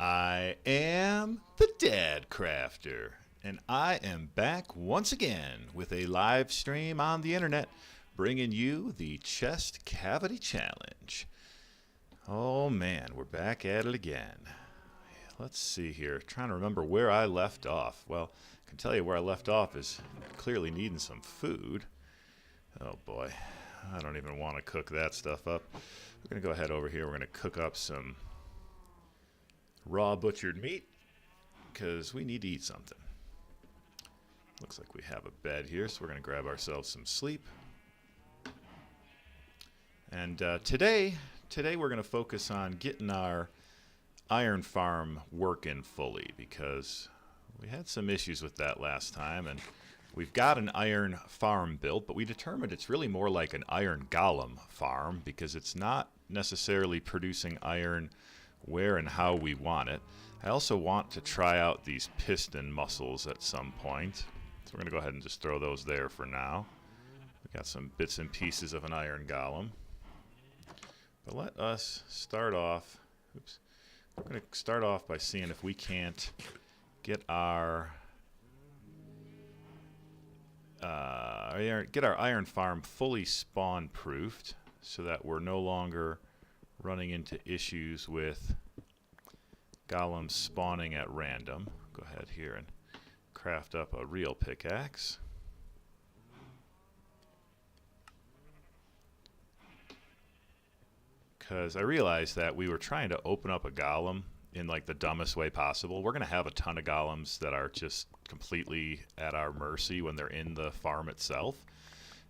I am the Dadcrafter, and I am back once again with a live stream on the internet, bringing you the Chest Cavity Challenge. Oh man, we're back at it again. Let's see here, trying to remember where I left off. Well, I can tell you where I left off is clearly needing some food. Oh boy, I don't even want to cook that stuff up. We're going to go ahead over here, we're going to cook up some raw butchered meat because we need to eat something. Looks like we have a bed here, so we're going to grab ourselves some sleep. And today we're going to focus on getting our iron farm working fully, because we had some issues with that last time, and we've got an iron farm built, but we determined it's really more like an iron golem farm because it's not necessarily producing iron where and how we want it. I also want to try out these piston muscles at some point, so we're going to go ahead and just throw those there for now. We got some bits and pieces of an iron golem, but let us start off. We're going to start off by seeing if we can't get our iron farm fully spawn proofed, so that we're no longer running into issues with golems spawning at random. Go ahead here and craft up a real pickaxe. Because I realized that we were trying to open up a golem in like the dumbest way possible. We're going to have a ton of golems that are just completely at our mercy when they're in the farm itself.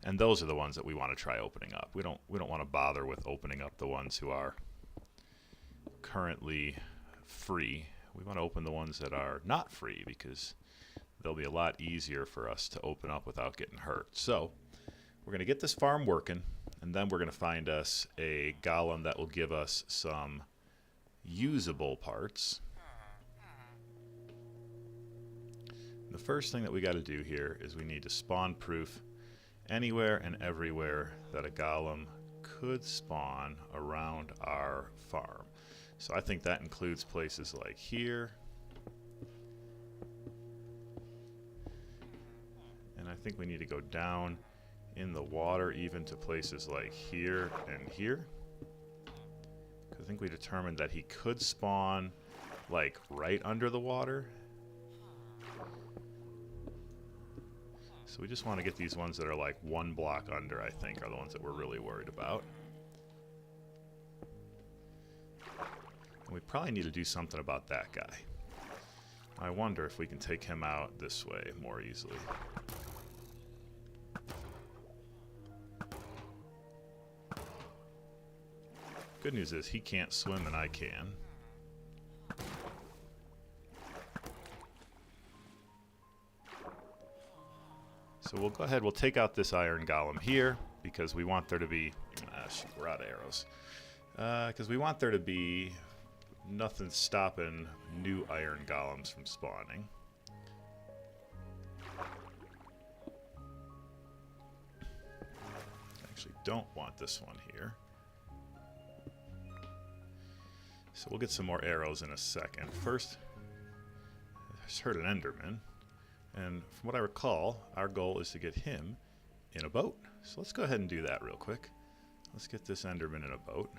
And those are the ones that we want to try opening up. We don't want to bother with opening up the ones who are currently free. We want to open the ones that are not free because they'll be a lot easier for us to open up without getting hurt. So we're going to get this farm working, and then we're going to find us a golem that will give us some usable parts. The first thing that we got to do here is we need to spawn proof anywhere and everywhere that a golem could spawn around our farm. So I think that includes places like here, and I think we need to go down in the water even to places like here and here. I think we determined that he could spawn like right under the water. So we just want to get these ones that are like one block under, I think, are the ones that we're really worried about. And we probably need to do something about that guy. I wonder if we can take him out this way more easily. Good news is he can't swim and I can. So we'll go ahead, we'll take out this iron golem here because we want there to be, shoot, we're out of arrows. Because we want there to be nothing stopping new iron golems from spawning. Actually don't want this one here. So we'll get some more arrows in a second. First, I just heard an Enderman. And from what I recall, our goal is to get him in a boat. So let's go ahead and do that real quick. Let's get this Enderman in a boat.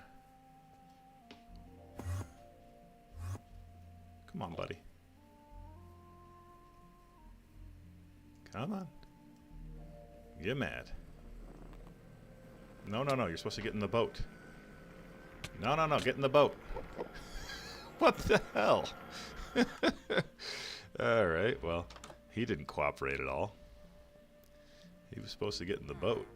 Come on, buddy. Come on. Get mad. No, you're supposed to get in the boat. No, get in the boat. What the hell? Alright, well, he didn't cooperate at all. He was supposed to get in the boat.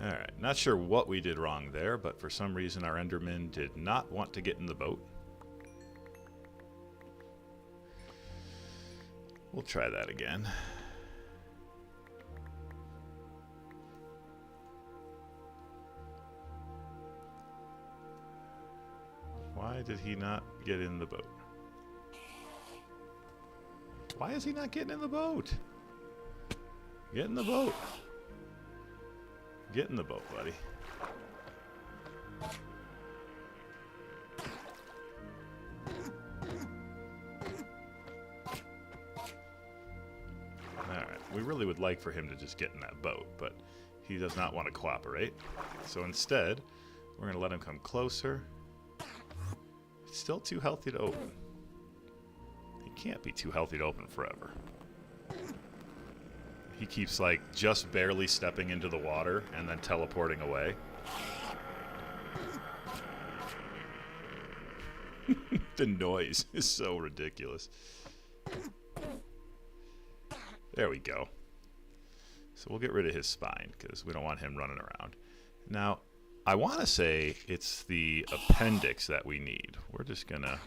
Alright, not sure what we did wrong there, but for some reason our Enderman did not want to get in the boat. We'll try that again. Why did he not get in the boat? Why is he not getting in the boat? Get in the boat. Get in the boat, buddy. like for him to just get in that boat, but he does not want to cooperate. So instead, we're going to let him come closer. He's still too healthy to open. He can't be too healthy to open forever. He keeps like just barely stepping into the water and then teleporting away. The noise is so ridiculous. There we go. So we'll get rid of his spine because we don't want him running around. Now, I want to say it's the appendix that we need. We're just going to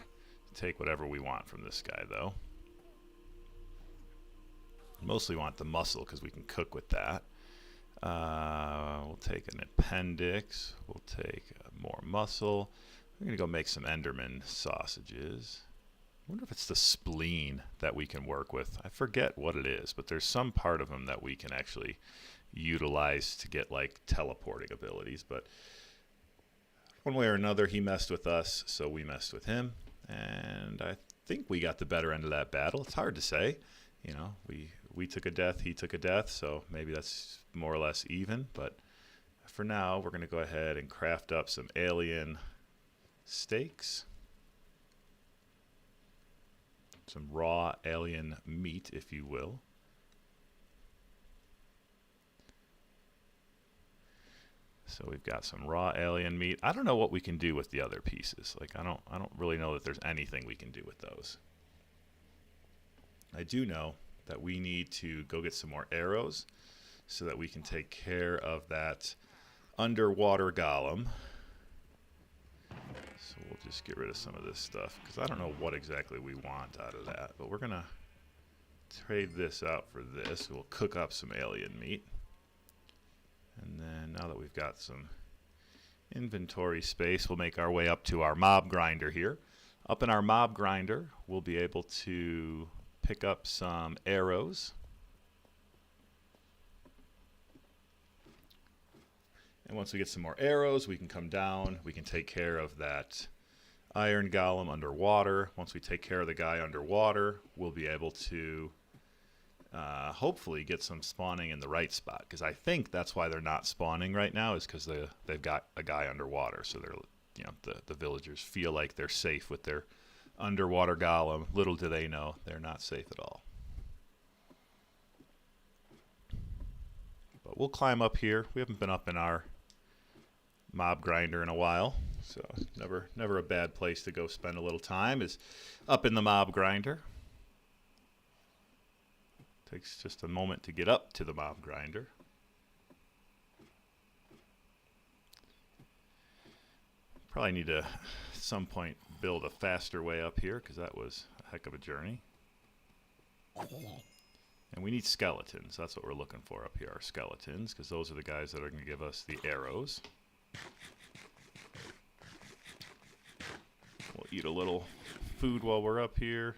take whatever we want from this guy, though. Mostly want the muscle because we can cook with that. We'll take an appendix. We'll take more muscle. We're going to go make some Enderman sausages. I wonder if it's the spleen that we can work with. I forget what it is, but there's some part of him that we can actually utilize to get like teleporting abilities. But one way or another, he messed with us, so we messed with him. And I think we got the better end of that battle. It's hard to say. You know, we took a death, he took a death, so maybe that's more or less even. But for now, we're going to go ahead and craft up some alien steaks. Some raw alien meat, if you will. So we've got some raw alien meat. I don't know what we can do with the other pieces. Like I don't really know that there's anything we can do with those. I do know that we need to go get some more arrows so that we can take care of that underwater golem. So we'll just get rid of some of this stuff because I don't know what exactly we want out of that. But we're going to trade this out for this. We'll cook up some alien meat. And then now that we've got some inventory space, we'll make our way up to our mob grinder here. Up in our mob grinder, we'll be able to pick up some arrows. And once we get some more arrows, we can come down. We can take care of that iron golem underwater. Once we take care of the guy underwater, we'll be able to hopefully get some spawning in the right spot. Because I think that's why they're not spawning right now, is because they've got a guy underwater. So they're, you know, the villagers feel like they're safe with their underwater golem. Little do they know, they're not safe at all. But we'll climb up here. We haven't been up in our mob grinder in a while, so never a bad place to go spend a little time is up in the mob grinder. Takes just a moment to get up to the mob grinder. Probably need to at some point build a faster way up here because that was a heck of a journey. And we need skeletons. That's what we're looking for up here, are skeletons, because those are the guys that are going to give us the arrows. We'll eat a little food while we're up here.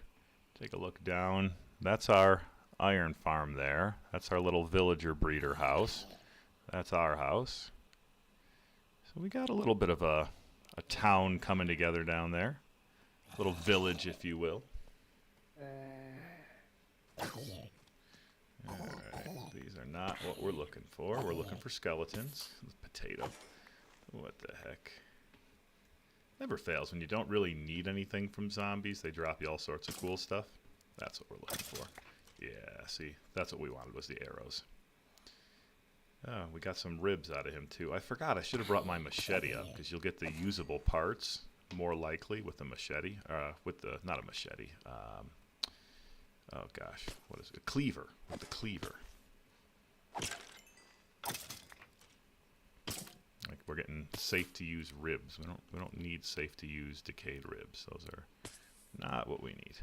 Take a look down. That's our iron farm there. That's our little villager breeder house. That's our house. So we got a little bit of a town coming together down there. A little village, if you will. Alright, these are not what we're looking for. We're looking for skeletons. Potato. What the heck? Never fails. When you don't really need anything from zombies, they drop you all sorts of cool stuff. That's what we're looking for. Yeah, see, that's what we wanted, was the arrows. Oh, we got some ribs out of him too. I forgot, I should have brought my machete up, because you'll get the usable parts more likely with the machete. Not a machete. Oh gosh, what is it? A cleaver. With the cleaver. Like we're getting safe to use ribs. We don't need safe to use decayed ribs. Those are not what we need.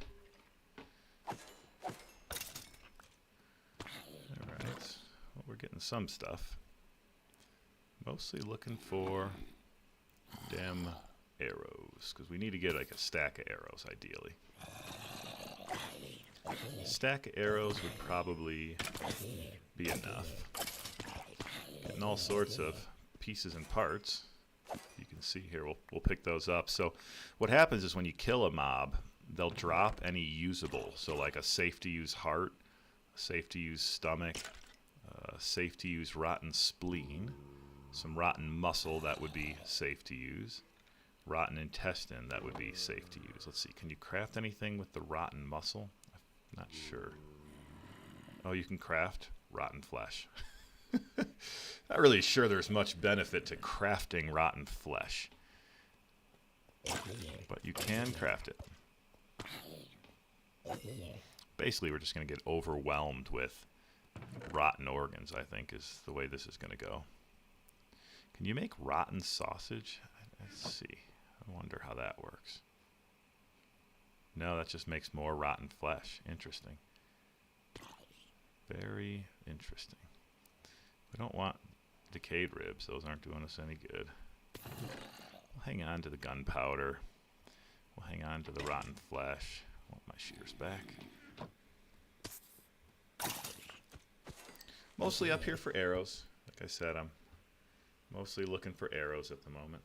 Alright. Well, we're getting some stuff. Mostly looking for dem arrows, because we need to get like a stack of arrows ideally. A stack of arrows would probably be enough. Getting all sorts of pieces and parts. You can see here, we'll pick those up. So what happens is when you kill a mob, they'll drop any usable. So like a safe to use heart, a safe to use stomach, safe to use rotten spleen. Some rotten muscle, that would be safe to use. Rotten intestine, that would be safe to use. Let's see, can you craft anything with the rotten muscle? I'm not sure. Oh, you can craft rotten flesh. Not really sure there's much benefit to crafting rotten flesh. But you can craft it. Basically, we're just going to get overwhelmed with rotten organs, I think, is the way this is going to go. Can you make rotten sausage? Let's see. I wonder how that works. No, that just makes more rotten flesh. Interesting. Very interesting. We don't want decayed ribs. Those aren't doing us any good. We'll hang on to the gunpowder. We'll hang on to the rotten flesh. I want my shears back. Mostly up here for arrows. Like I said, I'm mostly looking for arrows at the moment.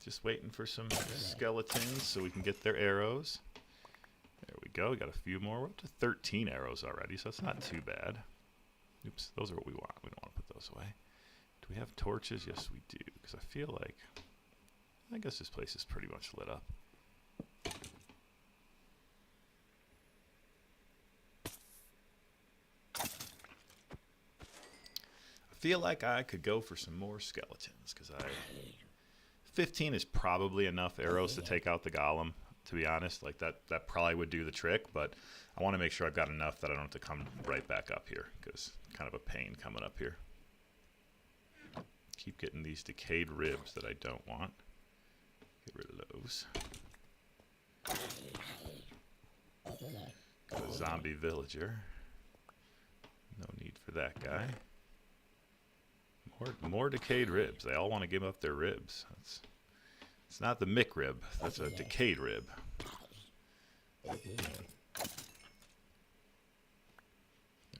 Just waiting for some skeletons so we can get their arrows. There we go. We got a few more. We're up to 13 arrows already, so it's not too bad. Oops, those are what we want. We don't want to put those away. Do we have torches? Yes, we do. Because I feel like, I guess this place is pretty much lit up. I feel like I could go for some more skeletons because 15 is probably enough arrows to take out the golem, to be honest. Like that probably would do the trick, but I want to make sure I've got enough that I don't have to come right back up here because it's kind of a pain coming up here. Keep getting these decayed ribs that I don't want. Get rid of those. Got a zombie villager. No need for that guy. More decayed ribs. They all want to give up their ribs. It's not the Mick rib. That's a decayed rib. There's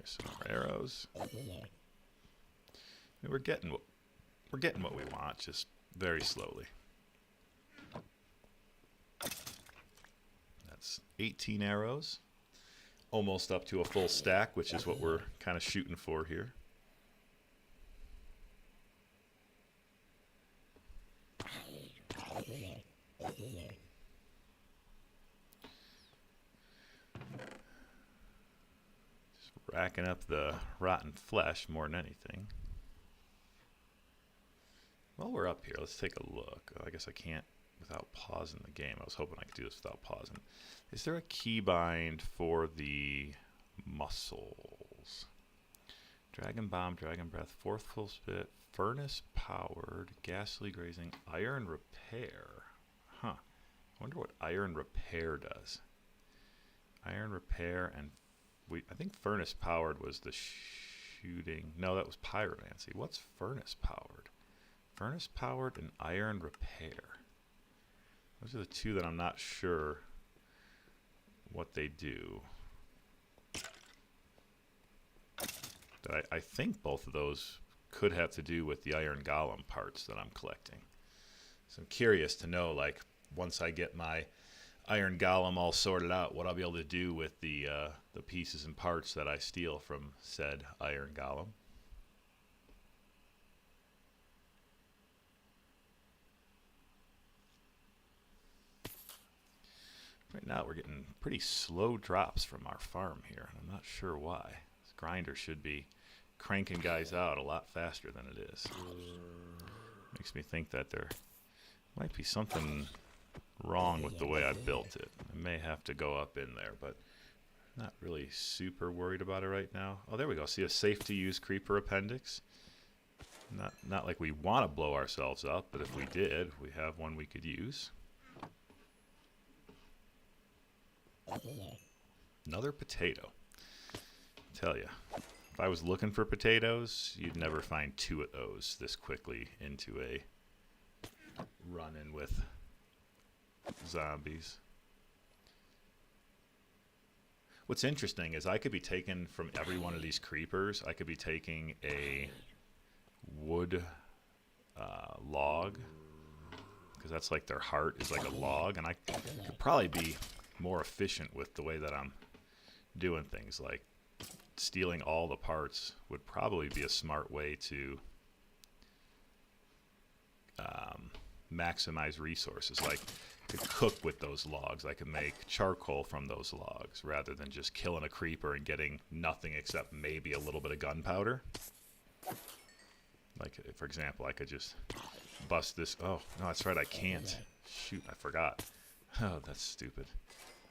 some more arrows. I mean, we're getting what we want, just very slowly. That's 18 arrows. Almost up to a full stack, which is what we're kind of shooting for here. Just racking up the rotten flesh more than anything. While we're up here, let's take a look. I guess I can't without pausing the game. I was hoping I could do this without pausing. Is there a keybind for the muscles? Dragon Bomb, Dragon Breath, Fourth Full Spit, Furnace Powered, Ghastly Grazing, Iron Repair. Huh. I wonder what Iron Repair does. Iron Repair and I think Furnace Powered was the shooting. No, that was Pyromancy. What's Furnace Powered? Furnace Powered and Iron Repair. Those are the two that I'm not sure what they do. But I think both of those could have to do with the Iron Golem parts that I'm collecting. So I'm curious to know, like, once I get my Iron Golem all sorted out, what I'll be able to do with the pieces and parts that I steal from said Iron Golem. Right now we're getting pretty slow drops from our farm here, and I'm not sure why. This grinder should be cranking guys out a lot faster than it is. Makes me think that there might be something wrong with the way I built it. I may have to go up in there, but not really super worried about it right now. Oh, there we go. See a safe to use creeper appendix. Not like we want to blow ourselves up, but if we did, we have one we could use. Another potato. Tell ya, if I was looking for potatoes, you'd never find two of those this quickly into a run-in with zombies. What's interesting is I could be taking from every one of these creepers, I could be taking a wood log, because that's like their heart is like a log, and I could probably be more efficient with the way that I'm doing things. Like stealing all the parts would probably be a smart way to maximize resources. Like I could cook with those logs. I could make charcoal from those logs rather than just killing a creeper and getting nothing except maybe a little bit of gunpowder. Like, for example, I could just bust this. Oh, no, that's right, I can't. Shoot, I forgot. Oh, that's stupid.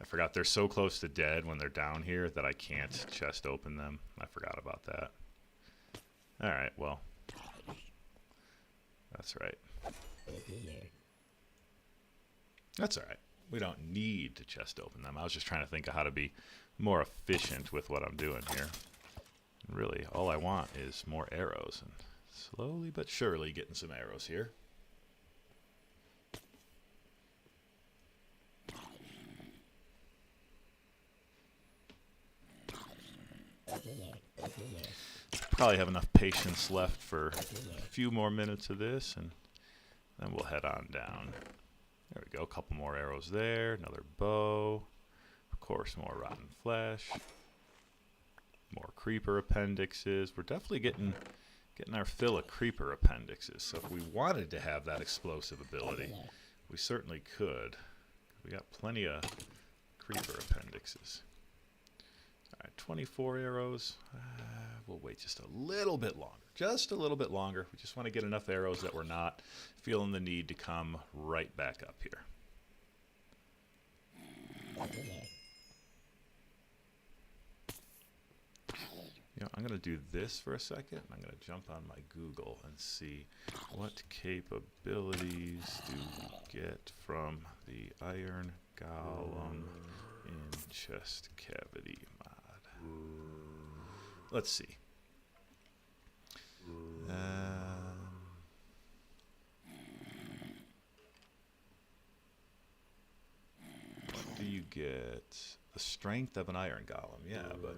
I forgot they're so close to dead when they're down here that I can't chest open them. I forgot about that. Alright, well. That's right. That's alright. We don't need to chest open them. I was just trying to think of how to be more efficient with what I'm doing here. Really, all I want is more arrows. And slowly but surely getting some arrows here. Probably have enough patience left for a few more minutes of this, and then we'll head on down. There we go, a couple more arrows there, another bow, of course more rotten flesh, more creeper appendixes. We're definitely getting our fill of creeper appendixes, so if we wanted to have that explosive ability, we certainly could. We got plenty of creeper appendixes. Alright, 24 arrows. We'll wait just a little bit longer. Just a little bit longer. We just want to get enough arrows that we're not feeling the need to come right back up here. You know, I'm going to do this for a second. I'm going to jump on my Google and see what capabilities do we get from the Iron Golem in Chest Cavity mod. Let's see. What do you get? The strength of an iron golem, yeah, but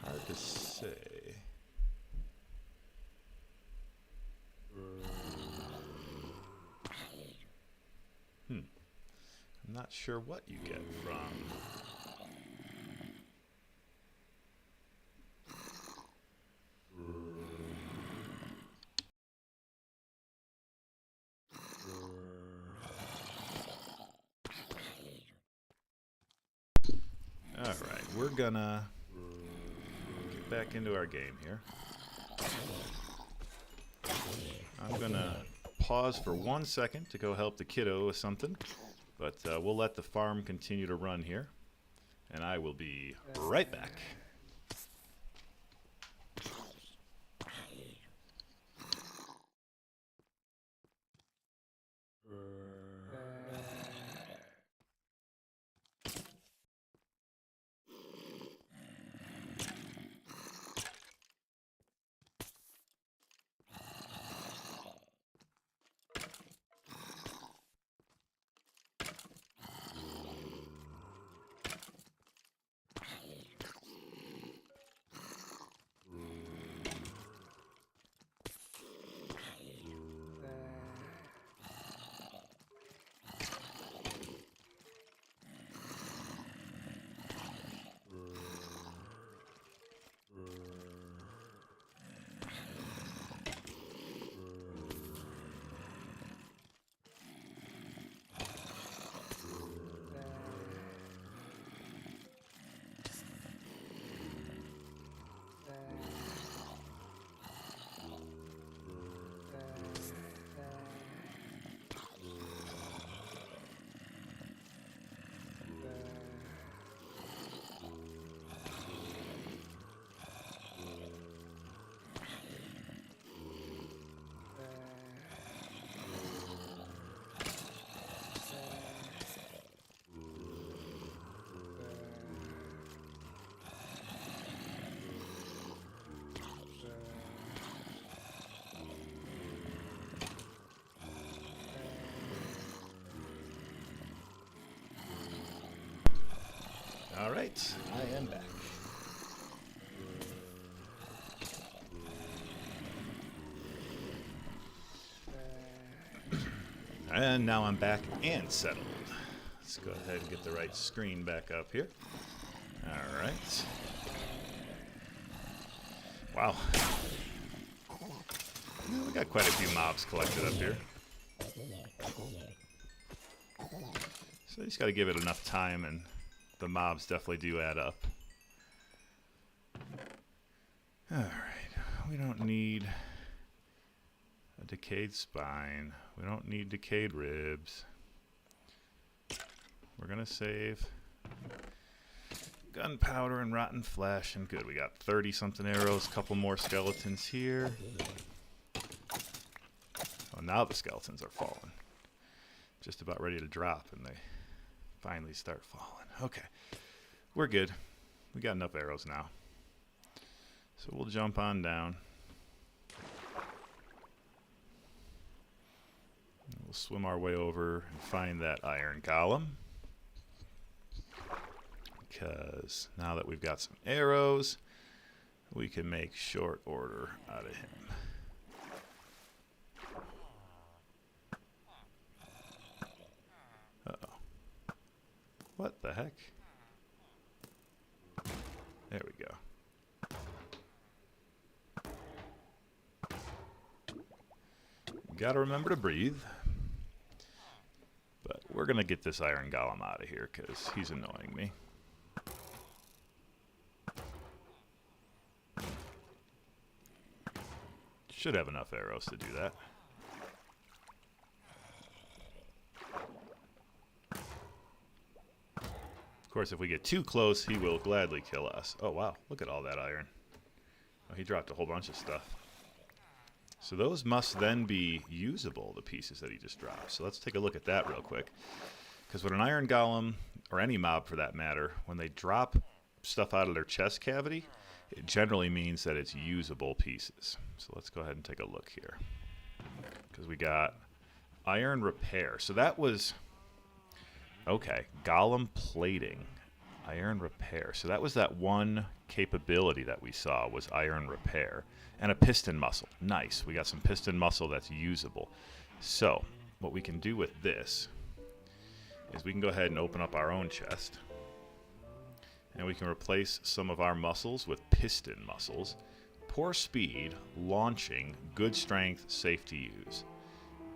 hard to say. I'm not sure what you get from. All right, we're gonna get back into our game here. I'm gonna pause for 1 second to go help the kiddo with something. But we'll let the farm continue to run here, and I will be right back. All right, I am back. And now I'm back and settled. Let's go ahead and get the right screen back up here. All right. Wow. We got quite a few mobs collected up here. So you just got to give it enough time, and the mobs definitely do add up. All right. We don't need a decayed spine. We don't need decayed ribs. We're going to save gunpowder and rotten flesh, and good. We got 30-something arrows, a couple more skeletons here. Oh, now the skeletons are falling. Just about ready to drop, and they finally start falling. Okay, we're good. We got enough arrows now. So we'll jump on down. We'll swim our way over and find that iron golem. Because now that we've got some arrows, we can make short order out of him. Uh-oh. What the heck? There we go. Gotta remember to breathe. But we're gonna get this iron golem out of here because he's annoying me. Should have enough arrows to do that. Of course, if we get too close, he will gladly kill us. Oh, wow. Look at all that iron. Oh, he dropped a whole bunch of stuff. So those must then be usable, the pieces that he just dropped. So let's take a look at that real quick. Because when an iron golem, or any mob for that matter, when they drop stuff out of their chest cavity, it generally means that it's usable pieces. So let's go ahead and take a look here. Because we got iron repair. So that was, okay, golem plating, iron repair. So that was that one capability that we saw was iron repair. And a piston muscle. Nice. We got some piston muscle that's usable. So what we can do with this is we can go ahead and open up our own chest. And we can replace some of our muscles with piston muscles. Poor speed, launching, good strength, safe to use.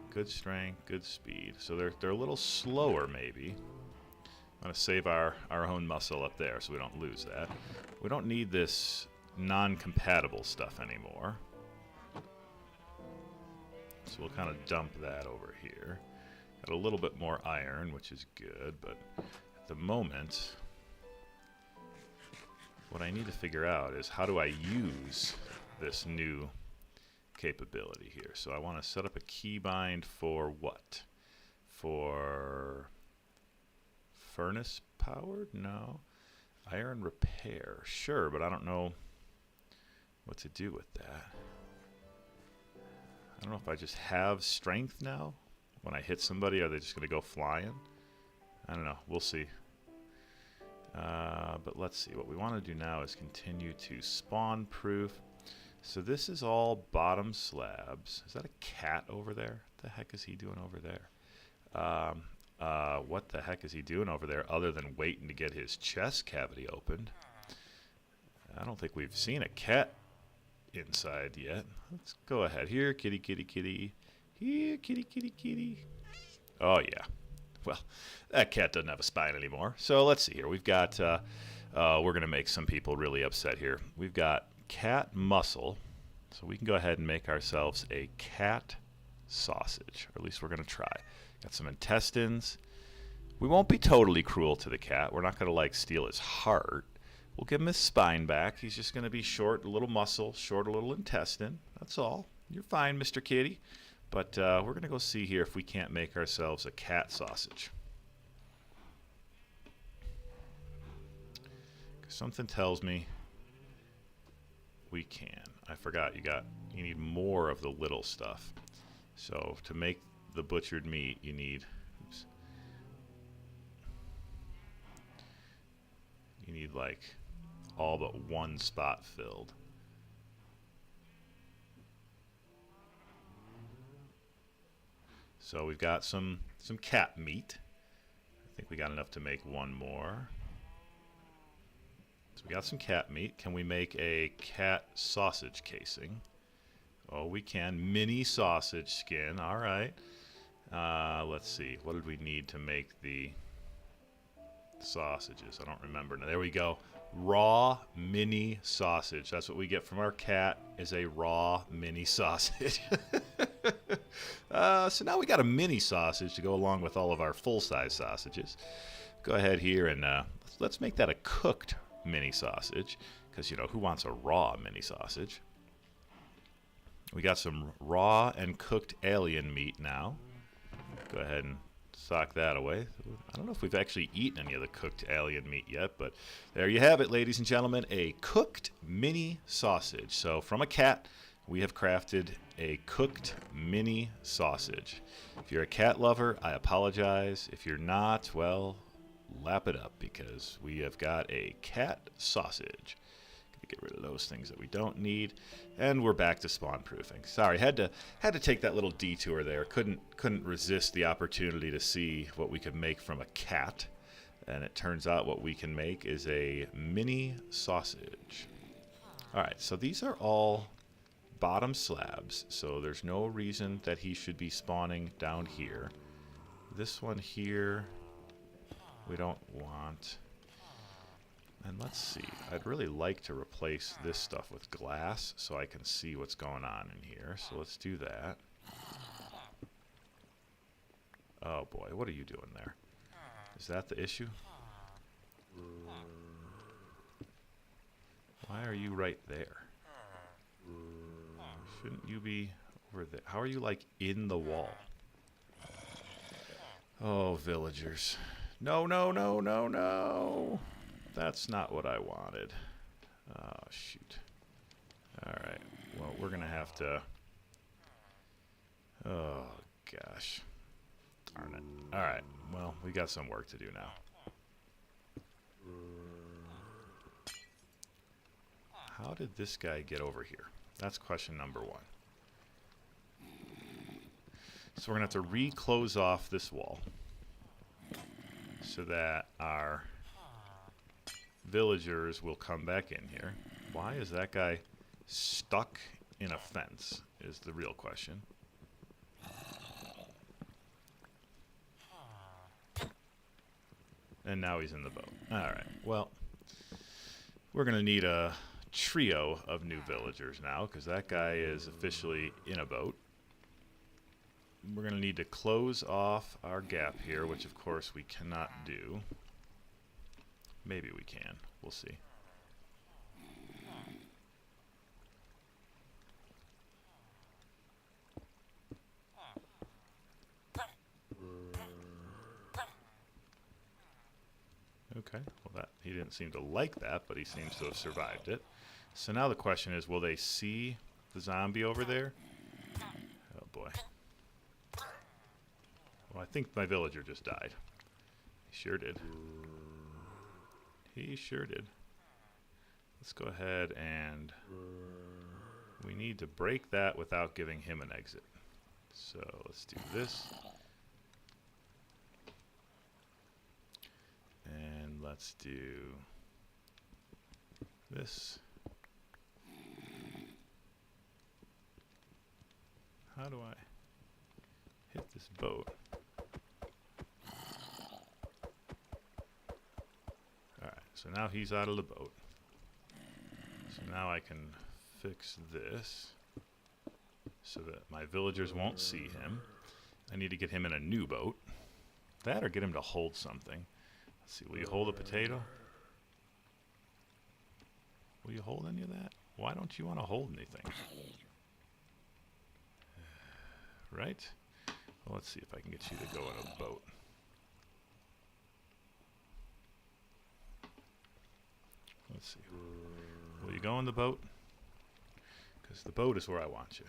Good strength, good speed. So they're a little slower maybe. I'm going to save our own muscle up there so we don't lose that. We don't need this non-compatible stuff anymore. So we'll kind of dump that over here. Got a little bit more iron, which is good, but at the moment, what I need to figure out is how do I use this new capability here. So I want to set up a keybind for what? For furnace powered? No. Iron repair. Sure, but I don't know what to do with that. I don't know if I just have strength now. When I hit somebody, are they just going to go flying? I don't know. We'll see. But let's see. What we want to do now is continue to spawn proof. So this is all bottom slabs. Is that a cat over there? What the heck is he doing over there? What the heck is he doing over there other than waiting to get his chest cavity opened? I don't think we've seen a cat inside yet. Let's go ahead. Here, kitty, kitty, kitty. Here, kitty, kitty, kitty. Oh, yeah. Well, that cat doesn't have a spine anymore. So let's see here. We've got, we're going to make some people really upset here. We've got cat muscle. So we can go ahead and make ourselves a cat sausage. Or at least we're going to try. Got some intestines. We won't be totally cruel to the cat. We're not going to, like, steal his heart. We'll give him his spine back. He's just going to be short, a little muscle, short, a little intestine. That's all. You're fine, Mr. Kitty. But we're going to go see here if we can't make ourselves a cat sausage. 'Cause something tells me we can. I forgot you need more of the little stuff. So to make the butchered meat, you need, oops, you need like all but one spot filled. So we've got some cat meat. I think we got enough to make one more. So we got some cat meat. Can we make a cat sausage casing? Oh, we can. Mini sausage skin. All right. Let's see. What did we need to make the sausages? I don't remember. Now, there we go. Raw mini sausage. That's what we get from our cat, is a raw mini sausage. So now we got a mini sausage to go along with all of our full-size sausages. Go ahead here and let's make that a cooked mini sausage, because, you know, who wants a raw mini sausage? We got some raw and cooked alien meat now. Go ahead and sock that away. I don't know if we've actually eaten any of the cooked alien meat yet, but there you have it, ladies and gentlemen, a cooked mini sausage. So from a cat, we have crafted a cooked mini sausage. If you're a cat lover, I apologize. If you're not, well, lap it up, because we have got a cat sausage. Get rid of those things that we don't need, and we're back to spawn proofing. Sorry, had to take that little detour there. Couldn't resist the opportunity to see what we could make from a cat, and it turns out what we can make is a mini sausage. All right, so these are all bottom slabs, so there's no reason that he should be spawning down here. This one here we don't want. And let's see, I'd really like to replace this stuff with glass so I can see what's going on in here. So let's do that. Oh boy, what are you doing there? Is that the issue? Why are you right there? Shouldn't you be over there? How are you, like, in the wall? Oh, villagers. No, no, no, no, no! That's not what I wanted. Oh, shoot. Alright, well, we're gonna have to... Oh, gosh. Darn it. Alright, well, we got some work to do now. How did this guy get over here? That's question number one. So we're gonna have to re-close off this wall so that our villagers will come back in here. Why is that guy stuck in a fence is the real question. And now he's in the boat. Alright, well, we're going to need a trio of new villagers now, because that guy is officially in a boat. We're going to need to close off our gap here, which of course we cannot do. Maybe we can. We'll see. Okay, well, that he didn't seem to like that, but he seems to have survived it. So now the question is, will they see the zombie over there? Oh boy. Well, I think my villager just died. He sure did. He sure did. Let's go ahead and we need to break that without giving him an exit. So let's do this. And let's do this. How do I hit this boat? Alright, so now he's out of the boat. So now I can fix this so that my villagers won't see him. I need to get him in a new boat. That or get him to hold something. Let's see, will you hold a potato? Will you hold any of that? Why don't you want to hold anything? Right? Well, let's see if I can get you to go in a boat. Let's see. Will you go in the boat? Because the boat is where I want you.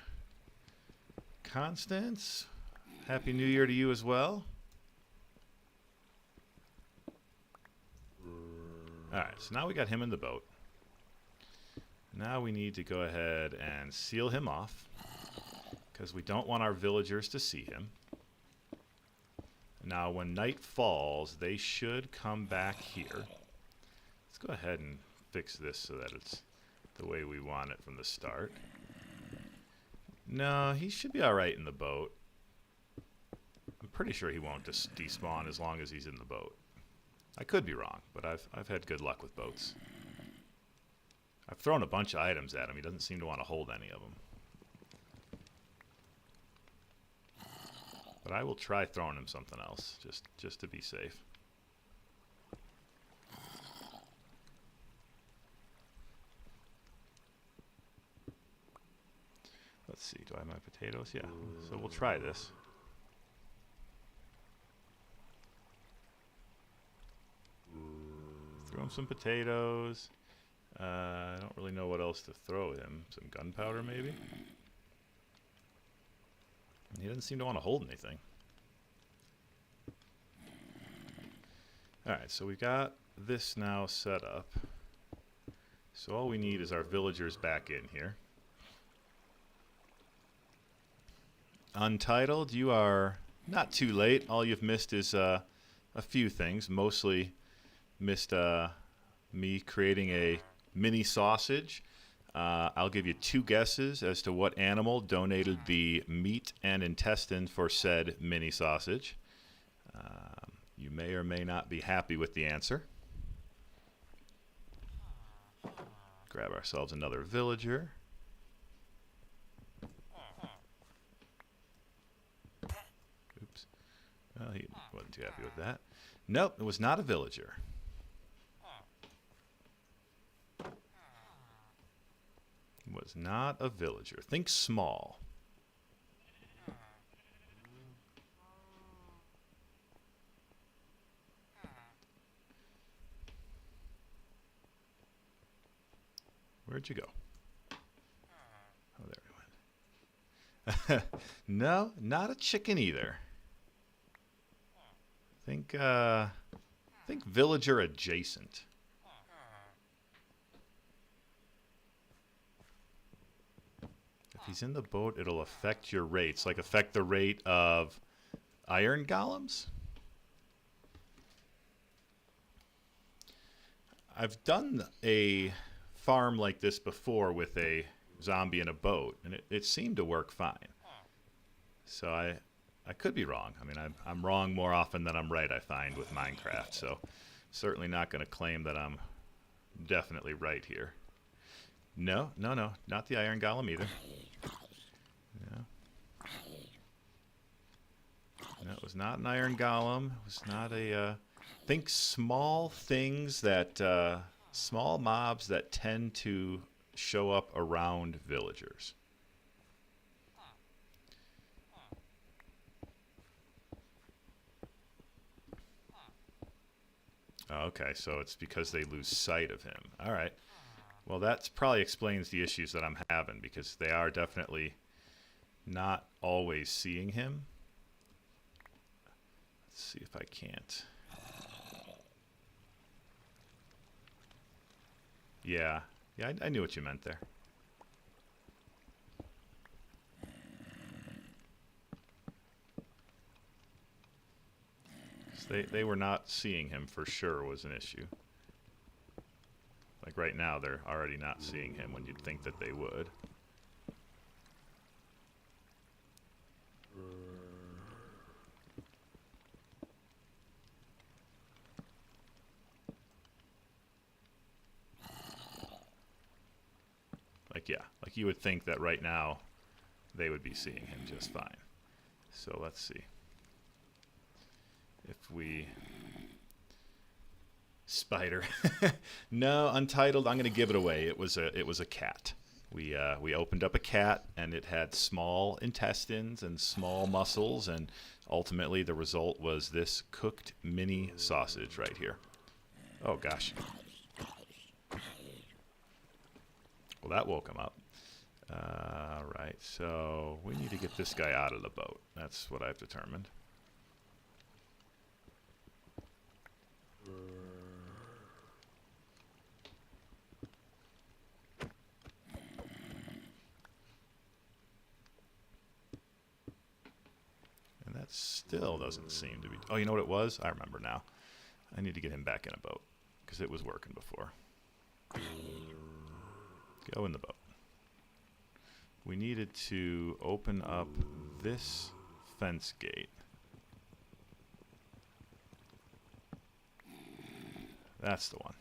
Constance, Happy New Year to you as well. Alright, so now we got him in the boat. Now we need to go ahead and seal him off, because we don't want our villagers to see him. Now, when night falls, they should come back here. Let's go ahead and fix this so that it's the way we want it from the start. No, he should be alright in the boat. I'm pretty sure he won't despawn as long as he's in the boat. I could be wrong, but I've had good luck with boats. I've thrown a bunch of items at him. He doesn't seem to want to hold any of them. But I will try throwing him something else, just to be safe. Let's see, do I have my potatoes? Yeah, so we'll try this. Throw him some potatoes. I don't really know what else to throw him. Some gunpowder, maybe? He doesn't seem to want to hold anything. Alright, so we got this now set up. So all we need is our villagers back in here. Untitled, you are not too late. All you've missed is a few things. Mostly missed me creating a mini sausage. I'll give you 2 guesses as to what animal donated the meat and intestine for said mini sausage. You may or may not be happy with the answer. Grab ourselves another villager. Oops. Well, he wasn't too happy with that. Nope, it was not a villager. Was not a villager. Think small. Where'd you go? Oh, there we went. No, not a chicken either. Think villager adjacent. If he's in the boat, it'll affect your rates. Like affect the rate of iron golems? I've done a farm like this before with a zombie in a boat, and it seemed to work fine. So I could be wrong. I mean, I'm wrong more often than I'm right, I find, with Minecraft. So certainly not going to claim that I'm definitely right here. No, not the iron golem either. No, it was not an iron golem. It was not a... think small things that... small mobs that tend to show up around villagers. Okay, so it's because they lose sight of him. All right. Well, that probably explains the issues that I'm having, because they are definitely not always seeing him. Let's see if I can't. Yeah, I knew what you meant there. They were not seeing him for sure was an issue. Like right now, they're already not seeing him when you'd think that they would. Like, yeah, like you would think that right now they would be seeing him just fine. So let's see. If we... Spider. No, Untitled, I'm going to give it away. It was a cat. We opened up a cat, and it had small intestines and small muscles, and ultimately the result was this cooked mini sausage right here. Oh, gosh. Well, that woke him up. Right, so we need to get this guy out of the boat. That's what I've determined. And That still doesn't seem to be... Oh, you know what it was? I remember now. I need to get him back in a boat, because it was working before. Go in the boat. We needed to open up this fence gate. That's the one.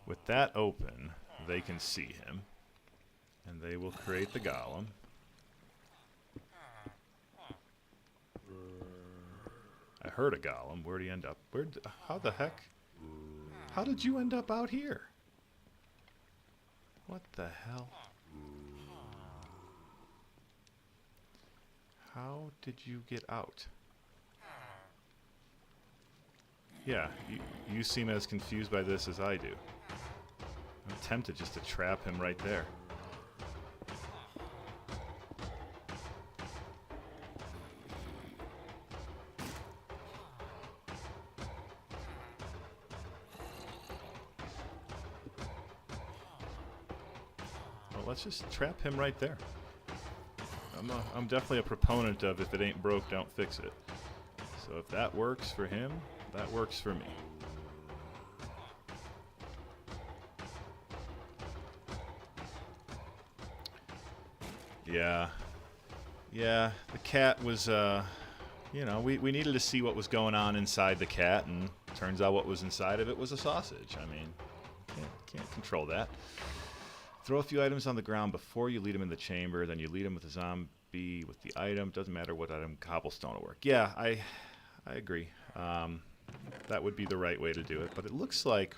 With that open, they can see him, and they will create the golem. I heard a golem. Where'd he end up? How the heck? How did you end up out here? What the hell? How did you get out? Yeah, you seem as confused by this as I do. I'm tempted just to trap him right there. Well, let's just trap him right there. I'm definitely a proponent of if it ain't broke, don't fix it. So if that works for him, that works for me. Yeah, the cat was, you know, we needed to see what was going on inside the cat, and turns out what was inside of it was a sausage. I mean, can't control that. Throw a few items on the ground before you lead him in the chamber, then you lead him with the zombie with the item. Doesn't matter what item, cobblestone will work. Yeah, I agree. That would be the right way to do it, but it looks like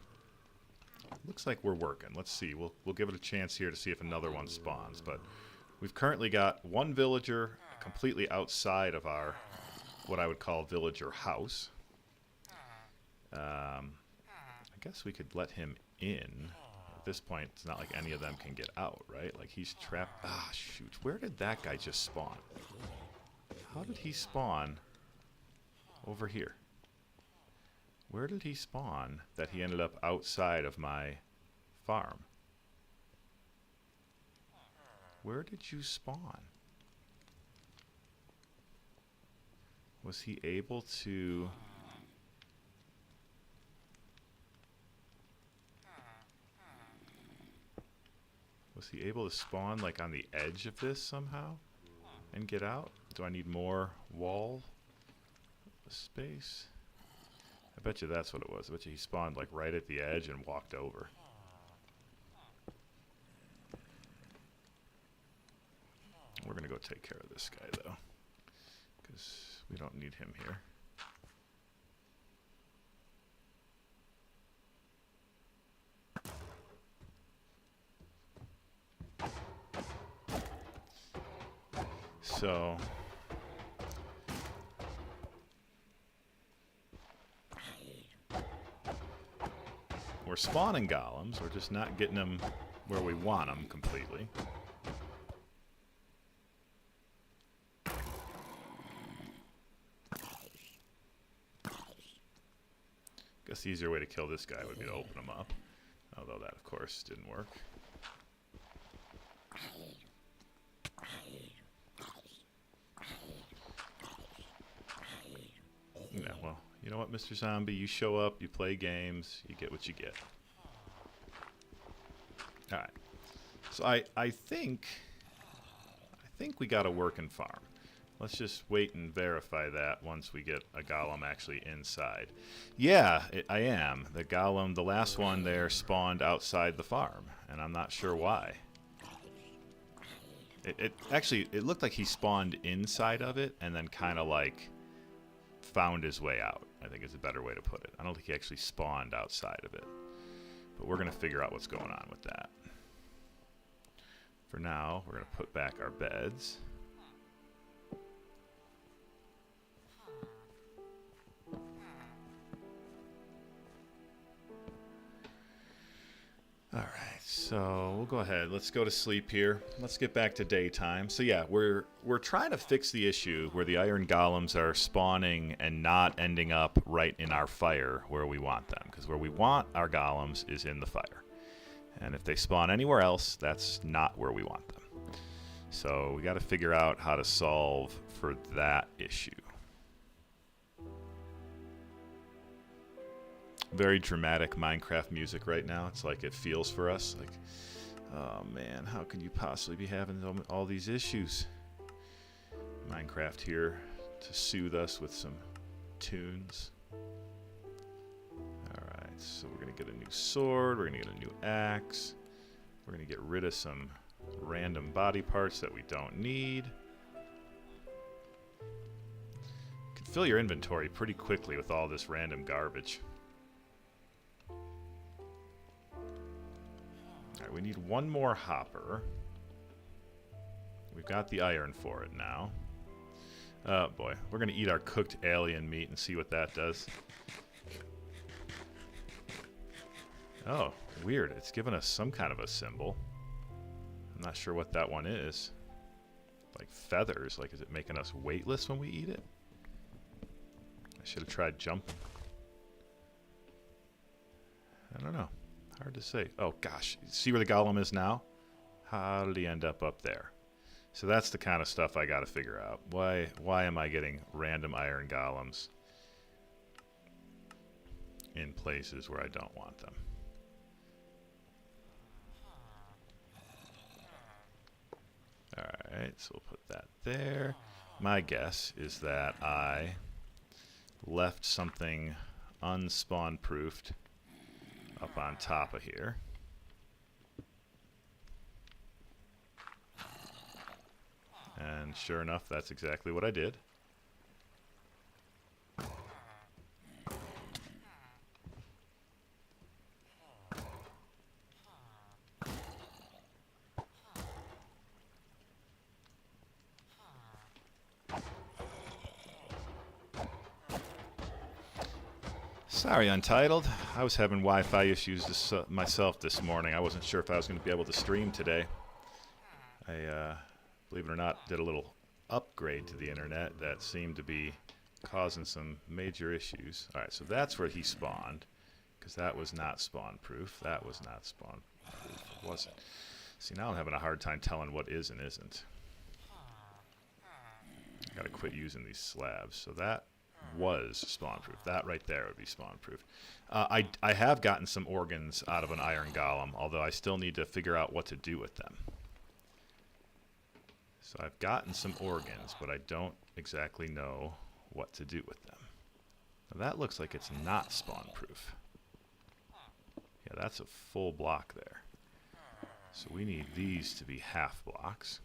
we're working. Let's see. We'll give it a chance here to see if another one spawns, but we've currently got one villager completely outside of our what I would call villager house. I guess we could let him in. At this point, it's not like any of them can get out, right? Like he's trapped. Ah, shoot. Where did that guy just spawn? How did he spawn over here? Where did he spawn that he ended up outside of my farm? Where did you spawn? Was he able to... Was he able to spawn like on the edge of this somehow and get out? Do I need more wall space? I bet you that's what it was. I bet you he spawned like right at the edge and walked over. We're going to go take care of this guy though, because we don't need him here. So we're spawning golems, we're just not getting them where we want them completely. Guess the easier way to kill this guy would be to open him up, although that of course didn't work. Yeah, well, you know what, Mr. Zombie? You show up, you play games, you get what you get. Alright. So I think we got a working farm. Let's just wait and verify that once we get a golem actually inside. Yeah, I am. The golem, the last one there, spawned outside the farm, and I'm not sure why. It actually, it looked like he spawned inside of it and then kind of like found his way out, I think is a better way to put it. I don't think he actually spawned outside of it. But we're going to figure out what's going on with that. For now, we're going to put back our beds. Alright, so we'll go ahead. Let's go to sleep here. Let's get back to daytime. So yeah, we're trying to fix the issue where the iron golems are spawning and not ending up right in our fire where we want them. Because where we want our golems is in the fire. And if they spawn anywhere else, that's not where we want them. So we got to figure out how to solve for that issue. very dramatic Minecraft music right now. It's like it feels for us. Like, oh man, how can you possibly be having all these issues? Minecraft here to soothe us with some tunes. Alright, so we're going to get a new sword, we're going to get a new axe, we're going to get rid of some random body parts that we don't need. You can fill your inventory pretty quickly with all this random garbage. Alright, we need one more hopper. We've got the iron for it now. Oh boy, we're going to eat our cooked alien meat and see what that does. Oh, weird. It's given us some kind of a symbol. I'm not sure what that one is. Like feathers. Like, is it making us weightless when we eat it? I should have tried jumping. I don't know. Hard to say. Oh gosh, see where the golem is now? How did he end up there? So that's the kind of stuff I got to figure out. Why am I getting random iron golems in places where I don't want them? Alright, so we'll put that there. My guess is that I left something unspawn-proofed up on top of here. And sure enough, that's exactly what I did. Sorry, Untitled. I was having Wi-Fi issues myself this morning. I wasn't sure if I was going to be able to stream today. I, believe it or not, did a little upgrade to the internet that seemed to be causing some major issues. Alright, so that's where he spawned, because that was not spawn-proof. That was not spawn-proof. It wasn't. See, now I'm having a hard time telling what is and isn't. I gotta quit using these slabs. So that was spawn-proof. That right there would be spawn-proof. I have gotten some organs out of an iron golem, although I still need to figure out what to do with them. So I've gotten some organs, but I don't exactly know what to do with them. Now that looks like it's not spawn-proof. Yeah, that's a full block there. So we need these to be half blocks.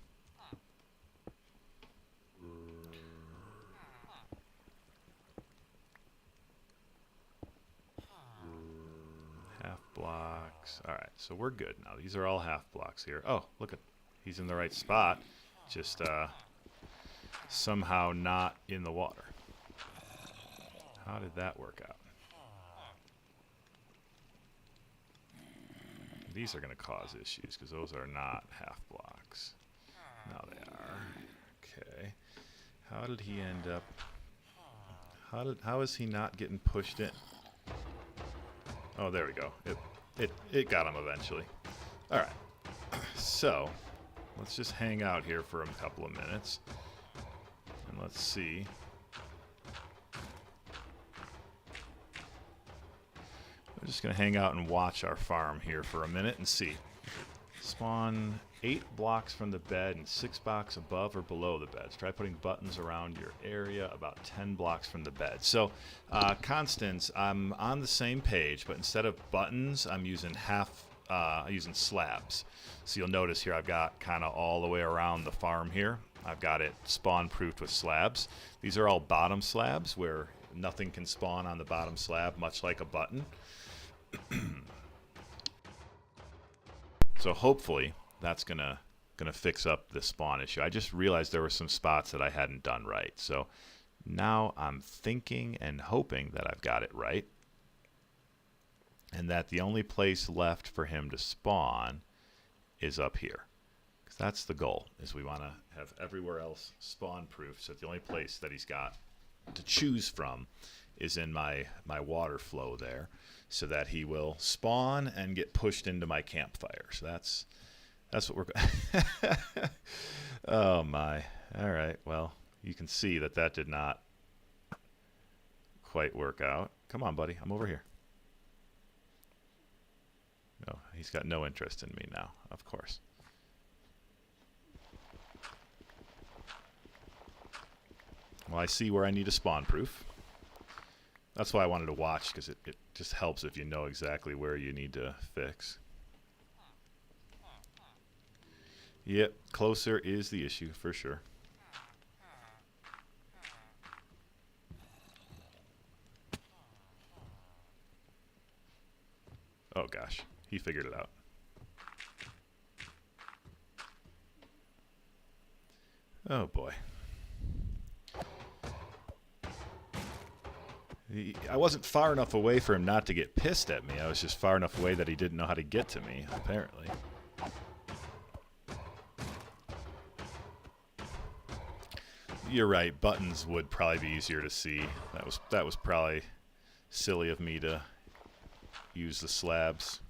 Half blocks. Alright, so we're good now. These are all half blocks here. Oh, look at, he's in the right spot. Just somehow not in the water. How did that work out? These are going to cause issues because those are not half blocks. Now they are. Okay. How did he end up? How is he not getting pushed in? Oh, there we go. It got him eventually. All right. So let's just hang out here for a couple of minutes, and let's see. We're just going to hang out and watch our farm here for a minute and see. Spawn 8 blocks from the bed and 6 blocks above or below the beds. Try putting buttons around your area about 10 blocks from the bed. So, constants, I'm on the same page, but instead of buttons, I'm using using slabs. So you'll notice here I've got kind of all the way around the farm here. I've got it spawn-proofed with slabs. These are all bottom slabs where nothing can spawn on the bottom slab, much like a button. So hopefully that's gonna fix up the spawn issue. I just realized there were some spots that I hadn't done right. So now I'm thinking and hoping that I've got it right, and that the only place left for him to spawn is up here. Because that's the goal, is we want to have everywhere else spawn-proof, so the only place that he's got to choose from is in my water flow there, so that he will spawn and get pushed into my campfire. So that's what we're going. Oh my. All right. Well, you can see that did not quite work out. Come on, buddy. I'm over here. Oh, he's got no interest in me now, of course. Well, I see where I need a spawn proof. That's why I wanted to watch, because it just helps if you know exactly where you need to fix. Yep, closer is the issue, for sure. Oh gosh, he figured it out. Oh boy. I wasn't far enough away for him not to get pissed at me. I was just far enough away that he didn't know how to get to me, apparently. You're right, buttons would probably be easier to see. That was probably silly of me to use the slabs.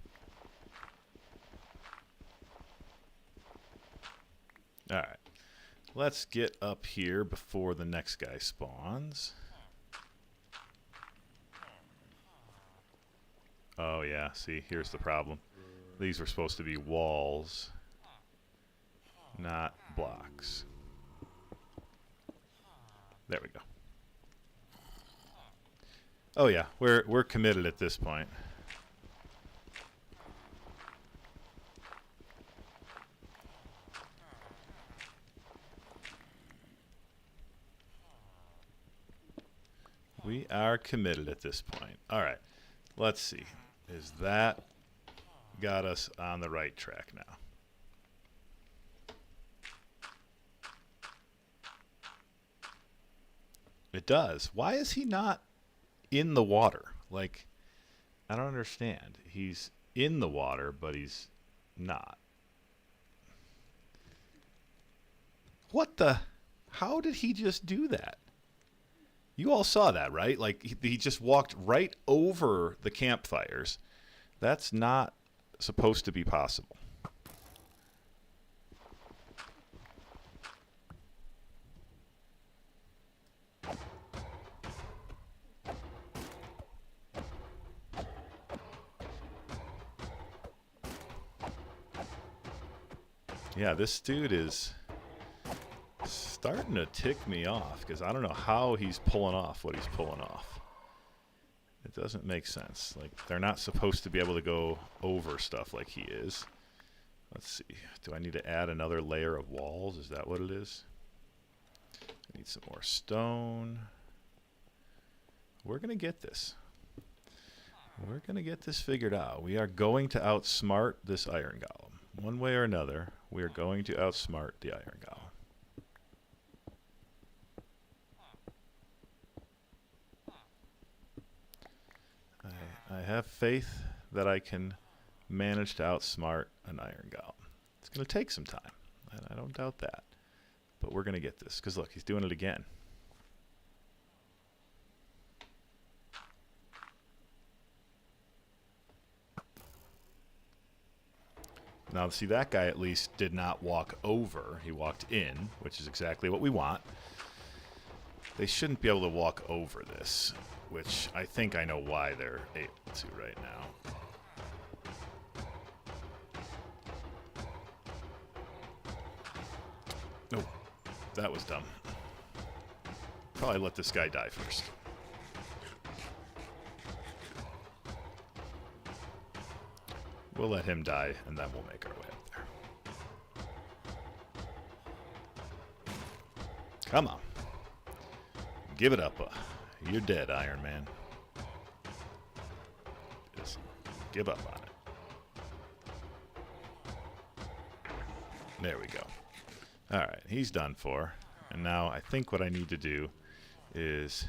Alright. Let's get up here before the next guy spawns. Oh yeah, see, here's the problem. These were supposed to be walls, not blocks. There we go. Oh yeah, we're committed at this point. We are committed at this point. All right, let's see. Is that got us on the right track now? It does. Why is he not in the water? Like, I don't understand. He's in the water, but he's not. What the? How did he just do that? You all saw that, right? Like, he just walked right over the campfires. That's not supposed to be possible. Yeah, this dude is starting to tick me off because I don't know how he's pulling off what he's pulling off. It doesn't make sense. Like, they're not supposed to be able to go over stuff like he is. Let's see. Do I need to add another layer of walls? Is that what it is? I need some more stone. We're going to get this. We're going to get this figured out. We are going to outsmart this iron golem. One way or another, we are going to outsmart the iron golem. I have faith that I can manage to outsmart an iron golem. It's going to take some time. I don't doubt that. But we're going to get this. Because look, he's doing it again. Now, see, that guy at least did not walk over. He walked in, which is exactly what we want. They shouldn't be able to walk over this, which I think I know why they're able to right now. Nope, that was dumb. Probably let this guy die first. We'll let him die, and then we'll make our way up there. Come on. Give it up. You're dead, Iron Man. Just give up on it. There we go. Alright, he's done for. And now I think what I need to do is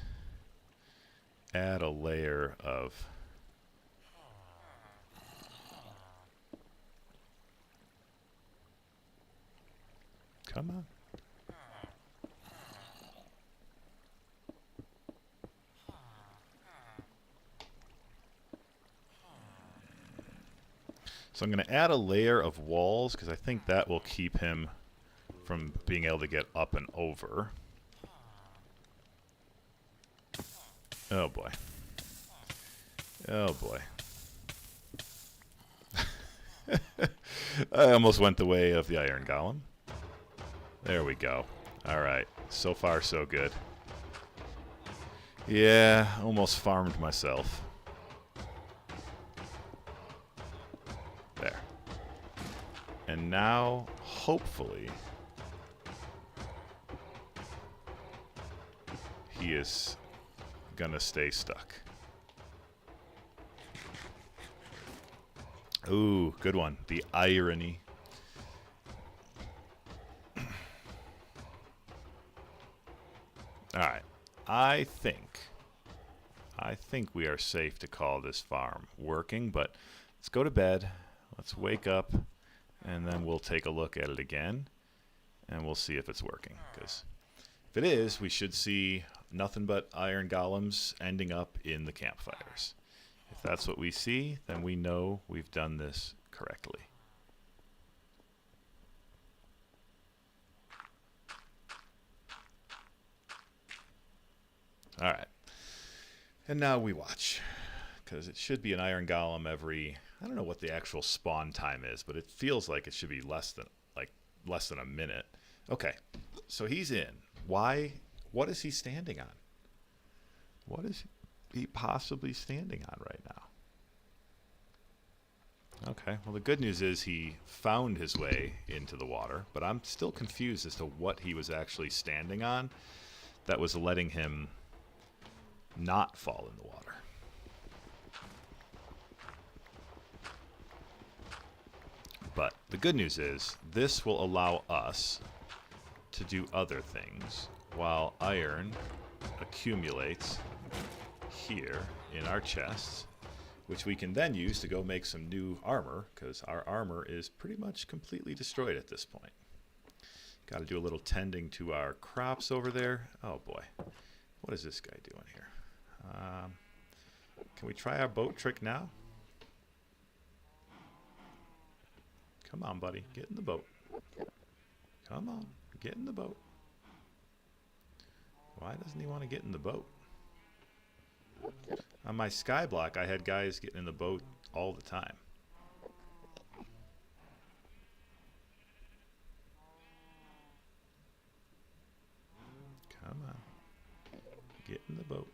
add a layer of... Come on. So I'm going to add a layer of walls because I think that will keep him from being able to get up and over. Oh boy. Oh boy. I almost went the way of the iron golem. There we go. All right. So far, so good. Yeah, almost farmed myself. There. And now, hopefully, he is gonna stay stuck. Ooh, good one. The irony. All right. I think we are safe to call this farm working, but let's go to bed. Let's wake up, and then we'll take a look at it again, and we'll see if it's working. Because if it is, we should see nothing but iron golems ending up in the campfires. If that's what we see, then we know we've done this correctly. All right. And now we watch, because it should be an iron golem every, I don't know what the actual spawn time is, but it feels like it should be less than a minute. Okay, so he's in. Why? What is he standing on? What is he possibly standing on right now? Okay, well the good news is he found his way into the water, but I'm still confused as to what he was actually standing on that was letting him not fall in the water. But the good news is this will allow us to do other things while iron accumulates here in our chests, which we can then use to go make some new armor, because our armor is pretty much completely destroyed at this point. Got to do a little tending to our crops over there. Oh boy, what is this guy doing here? Can we try our boat trick now? Come on, buddy. Get in the boat. Come on. Get in the boat. Why doesn't he want to get in the boat? On my sky block, I had guys getting in the boat all the time. Come on. Get in the boat.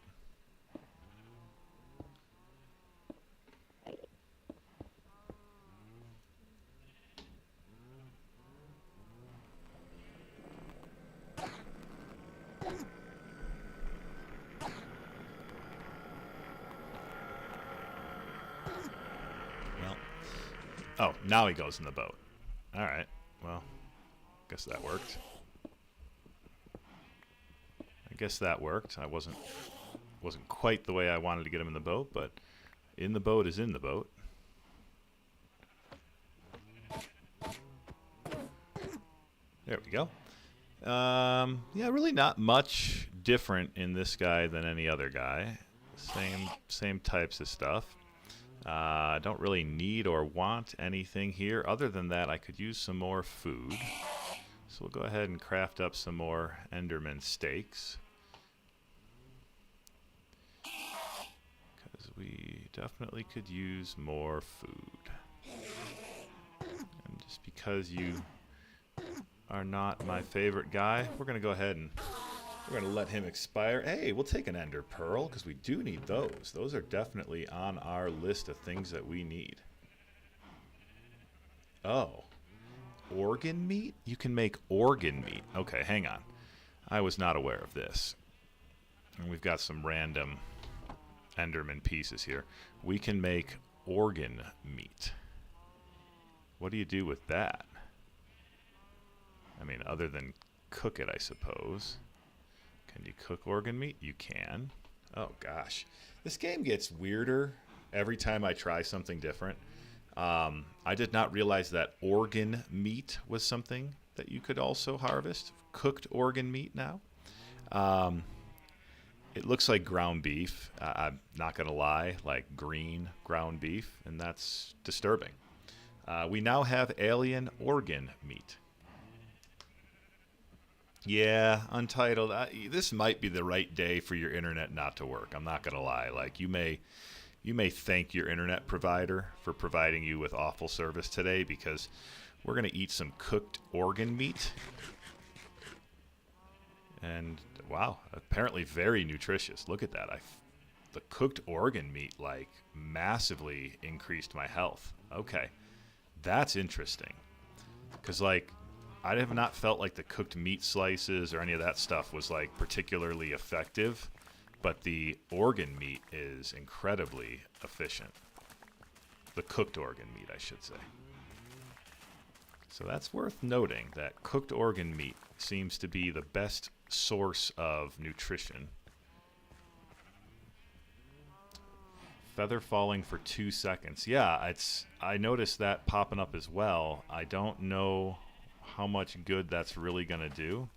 Oh, now he goes in the boat. All right. Well, guess that worked. I wasn't quite the way I wanted to get him in the boat, but in the boat is in the boat. There we go. Yeah, really not much different in this guy than any other guy. Same types of stuff. I don't really need or want anything here. Other than that, I could use some more food. So we'll go ahead and craft up some more Enderman steaks. Because we definitely could use more food. And just because you are not my favorite guy, we're going to go ahead and we're going to let him expire. Hey, we'll take an ender pearl, because we do need those. Those are definitely on our list of things that we need. Oh. Organ meat? You can make organ meat. Okay, hang on. I was not aware of this. And we've got some random Enderman pieces here. We can make organ meat. What do you do with that? I mean, other than cook it, I suppose. Can you cook organ meat? You can. Oh, gosh. This game gets weirder every time I try something different. I did not realize that organ meat was something that you could also harvest. Cooked organ meat now. It looks like ground beef. I'm not going to lie, like green ground beef, and that's disturbing. We now have alien organ meat. Yeah, Untitled. This might be the right day for your internet not to work. I'm not going to lie. Like, you may you may thank your internet provider for providing you with awful service today, because we're going to eat some cooked organ meat. And wow, apparently very nutritious. Look at that. The cooked organ meat like massively increased my health. Okay, that's interesting. Because like I have not felt like the cooked meat slices or any of that stuff was like particularly effective, but the organ meat is incredibly efficient. The cooked organ meat, I should say. So that's worth noting, that cooked organ meat seems to be the best source of nutrition. Feather falling for 2 seconds. Yeah, I noticed that popping up as well. I don't know how much good that's really going to do.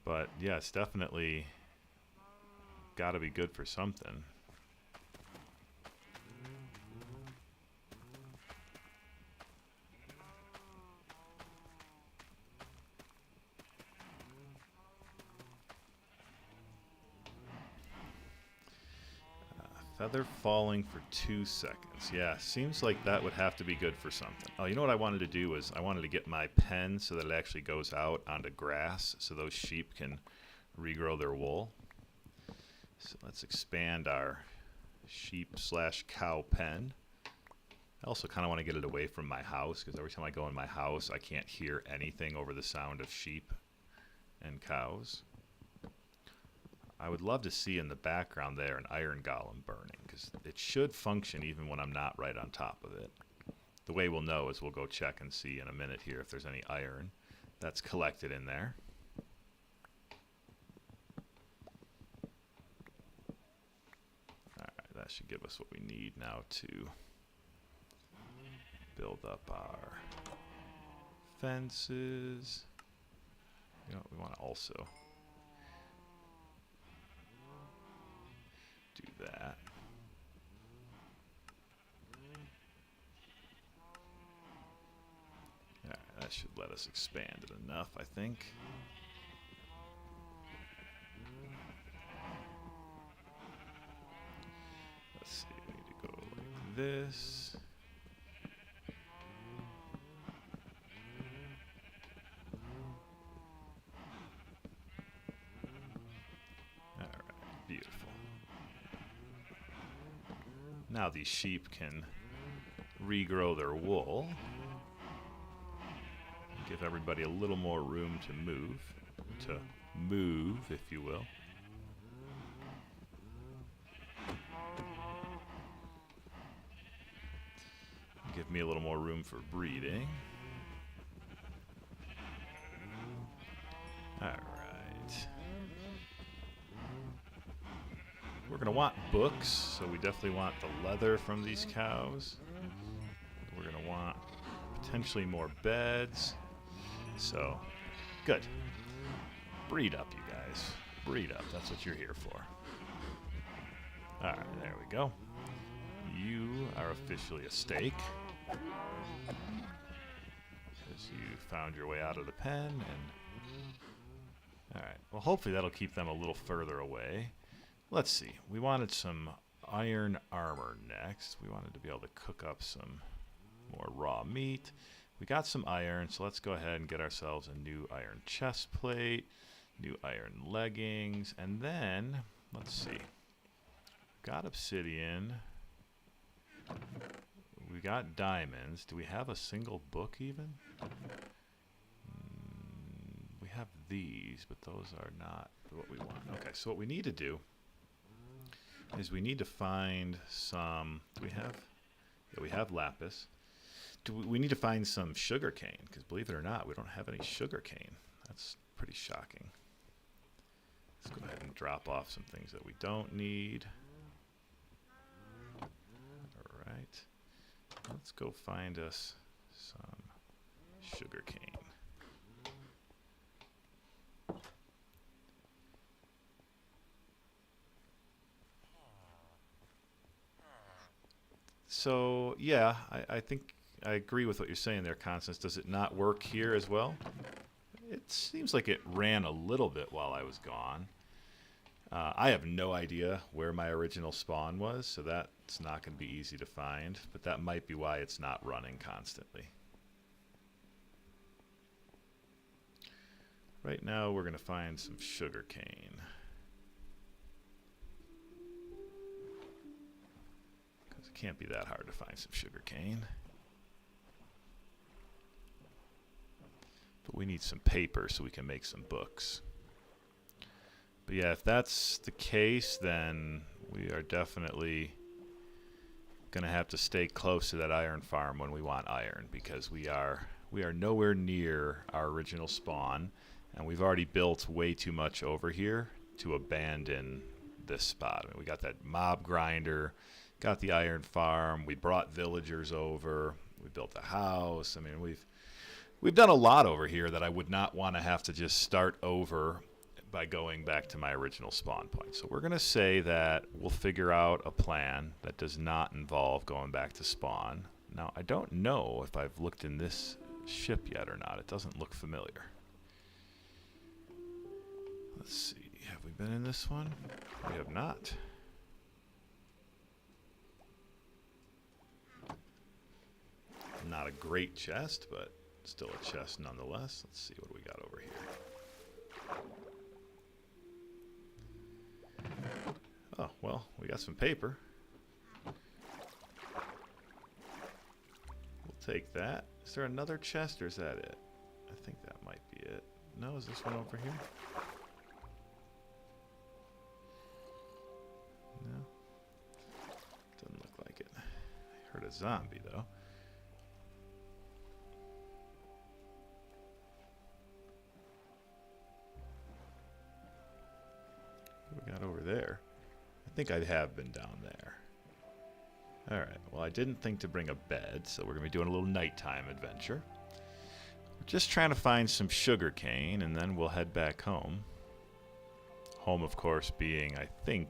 But yeah, it's definitely got to be good for something. Feather falling for 2 seconds. Yeah, seems like that would have to be good for something. Oh, you know what I wanted to do is I wanted to get my pen so that it actually goes out onto grass so those sheep can regrow their wool. So let's expand our sheep/cow pen. I also kind of want to get it away from my house, because every time I go in my house, I can't hear anything over the sound of sheep and cows. I would love to see in the background there an iron golem burning, because it should function even when I'm not right on top of it. The way we'll know is we'll go check and see in a minute here if there's any iron that's collected in there. Alright, that should give us what we need now to build up our fences. You know, we want to also do that. Alright, that should let us expand it enough, I think. Let's see, we need to go like this. Alright, beautiful. Now these sheep can regrow their wool. Give everybody a little more room to move, if you will. Give me a little more room for breeding. All right. We're going to want books, so we definitely want the leather from these cows. We're going to want potentially more beds. So, good. Breed up, you guys. Breed up. That's what you're here for. All right, there we go. You are officially a steak, because you found your way out of the pen. And all right. Well, hopefully that'll keep them a little further away. Let's see. We wanted some iron armor next. We wanted to be able to cook up some more raw meat. We got some iron, so let's go ahead and get ourselves a new iron chest plate, new iron leggings, and then, let's see. Got obsidian. We got diamonds. Do we have a single book even? We have these, but those are not what we want. Okay, so what we need to do is we need to find some. Do we have? Yeah, we have lapis. We need to find some sugar cane, because believe it or not, we don't have any sugar cane. That's pretty shocking. Let's go ahead and drop off some things that we don't need. All right. Let's go find us some sugar cane. So, yeah, I think I agree with what you're saying there, Constance. Does it not work here as well? it seems like it ran a little bit while I was gone. I have no idea where my original spawn was, so that's not going to be easy to find, but that might be why it's not running constantly. Right now we're going to find some sugar cane. Because it can't be that hard to find some sugar cane. But we need some paper so we can make some books. But yeah, if that's the case, then we are definitely going to have to stay close to that iron farm when we want iron, because we are nowhere near our original spawn, and we've already built way too much over here to abandon this spot. I mean, we got that mob grinder, got the iron farm, we brought villagers over, we built a house. I mean, we've done a lot over here that I would not want to have to just start over by going back to my original spawn point. So we're going to say that we'll figure out a plan that does not involve going back to spawn. Now, I don't know if I've looked in this ship yet or not. It doesn't look familiar. Let's see. Have we been in this one? We have not. Not a great chest, but still a chest nonetheless. Let's see what we got over here. Oh, well, we got some paper. We'll take that. Is there another chest, or is that it? I think that might be it. No, is this one over here? No. Doesn't look like it. I heard a zombie, though. What we got over there? I think I have been down there. Alright, well, I didn't think to bring a bed, so we're going to be doing a little nighttime adventure. We're just trying to find some sugar cane, and then we'll head back home. Home, of course, being, I think,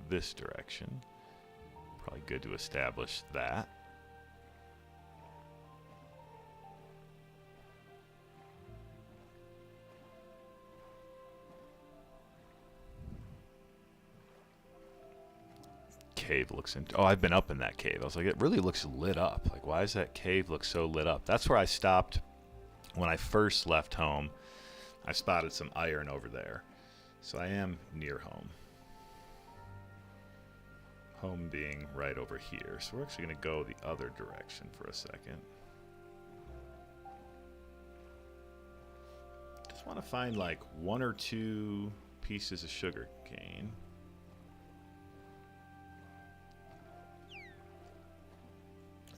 this direction. Probably good to establish that. Cave looks into. Oh, I've been up in that cave. I was like, it really looks lit up. Like, why does that cave look so lit up? That's where I stopped when I first left home. I spotted some iron over there. So I am near home. Home being right over here. So we're actually going to go the other direction for a second. Just want to find like 1 or 2 pieces of sugar cane.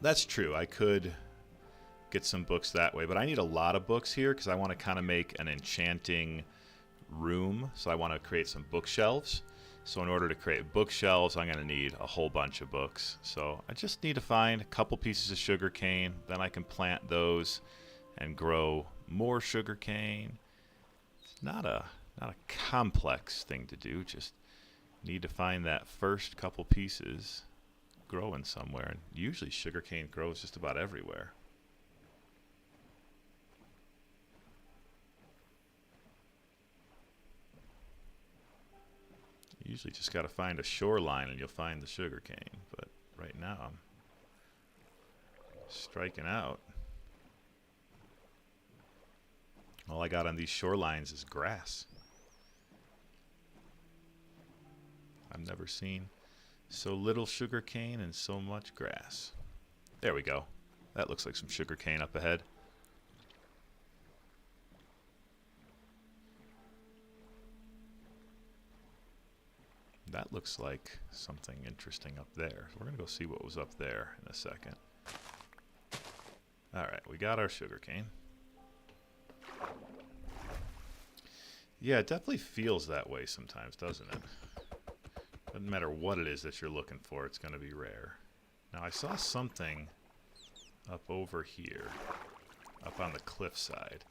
That's true. I could get some books that way, but I need a lot of books here because I want to kind of make an enchanting room. So I want to create some bookshelves. So in order to create bookshelves, I'm going to need a whole bunch of books. So I just need to find a couple pieces of sugar cane. Then I can plant those and grow more sugar cane. It's not a complex thing to do. Just need to find that first couple pieces growing somewhere, and usually sugarcane grows just about everywhere. You usually just got to find a shoreline and you'll find the sugarcane, but right now I'm striking out. All I got on these shorelines is grass. I've never seen so little sugar cane and so much grass. There we go. That looks like some sugar cane up ahead. That looks like something interesting up there. We're going to go see what was up there in a second. Alright, we got our sugar cane. Yeah, it definitely feels that way sometimes, doesn't it? Doesn't matter what it is that you're looking for, it's going to be rare. Now, I saw something up over here, up on the cliffside,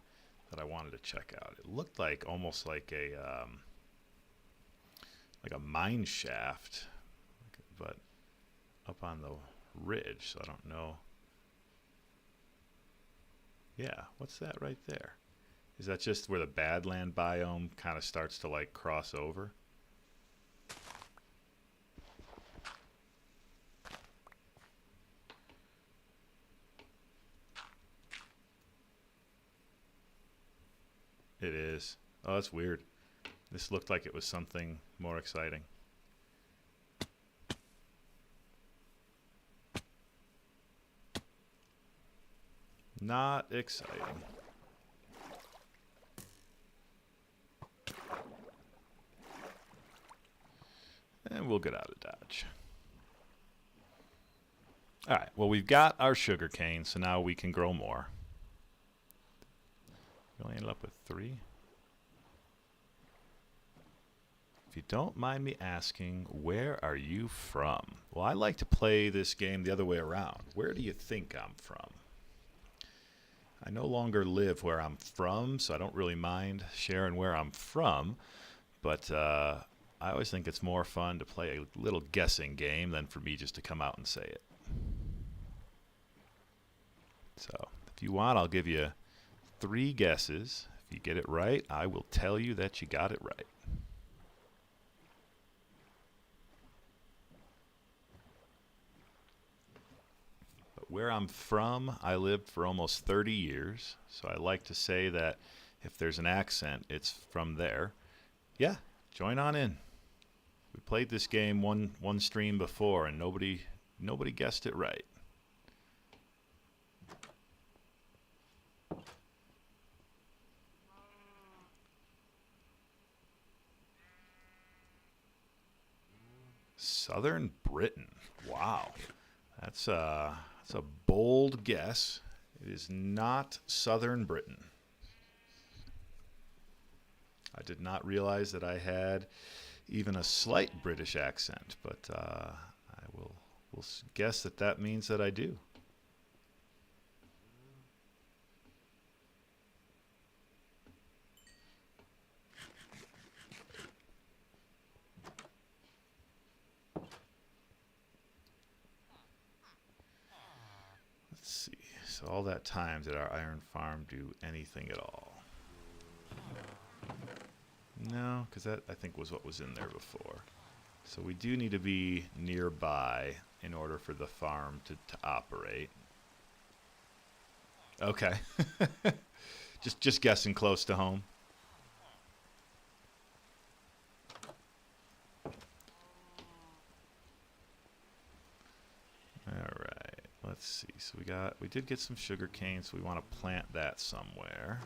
that I wanted to check out. It looked like almost like a mine shaft, but up on the ridge, so I don't know. Yeah, what's that right there? Is that just where the Badland biome kind of starts to like cross over? It is. Oh, that's weird. This looked like it was something more exciting. Not exciting. And we'll get out of Dodge. All right, well, we've got our sugar cane, so now we can grow more. We only ended up with 3. If you don't mind me asking, where are you from? Well, I like to play this game the other way around. Where do you think I'm from? I no longer live where I'm from, so I don't really mind sharing where I'm from, but I always think it's more fun to play a little guessing game than for me just to come out and say it. So, if you want, I'll give you 3 guesses. If you get it right, I will tell you that you got it right. But where I'm from, I lived for almost 30 years, so I like to say that if there's an accent, it's from there. Yeah, join on in. We played this game one stream before, and nobody guessed it right. Southern Britain. Wow. That's a bold guess. It is not Southern Britain. I did not realize that I had even a slight British accent, but I will guess that means that I do. Let's see. So all that time, did our iron farm do anything at all? No, because that, I think, was what was in there before. So we do need to be nearby in order for the farm to operate. Okay. just guessing close to home. All right. Let's see. So we did get some sugar cane, so we want to plant that somewhere.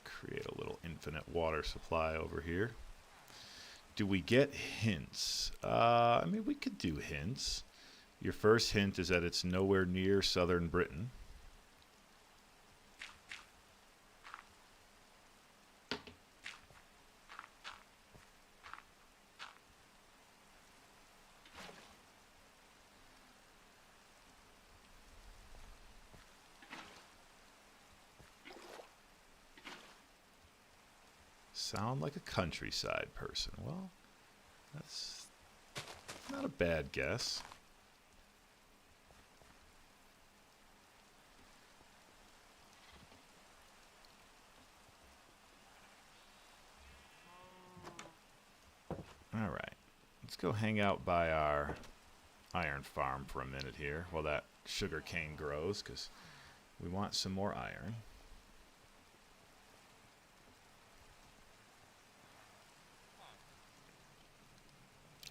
Create a little infinite water supply over here. Do we get hints? I mean, we could do hints. Your first hint is that it's nowhere near southern Britain. Sound like a countryside person. Well, that's not a bad guess. All right, let's go hang out by our iron farm for a minute here while that sugar cane grows, because we want some more iron.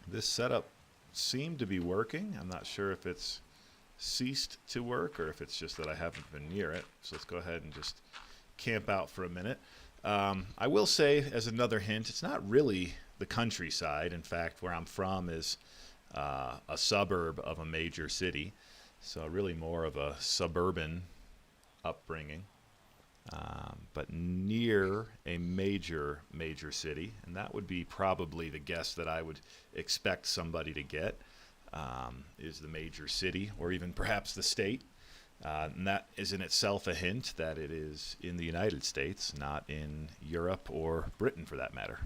This setup seemed to be working. I'm not sure if it's ceased to work or if it's just that I haven't been near it. So let's go ahead and just camp out for a minute. I will say, as another hint, it's not really the countryside. In fact, where I'm from is a suburb of a major city. So really more of a suburban upbringing. But near a major city, and that would be probably the guess that I would expect somebody to get, is the major city, or even perhaps the state. And that is in itself a hint that it is in the United States, not in Europe or Britain for that matter.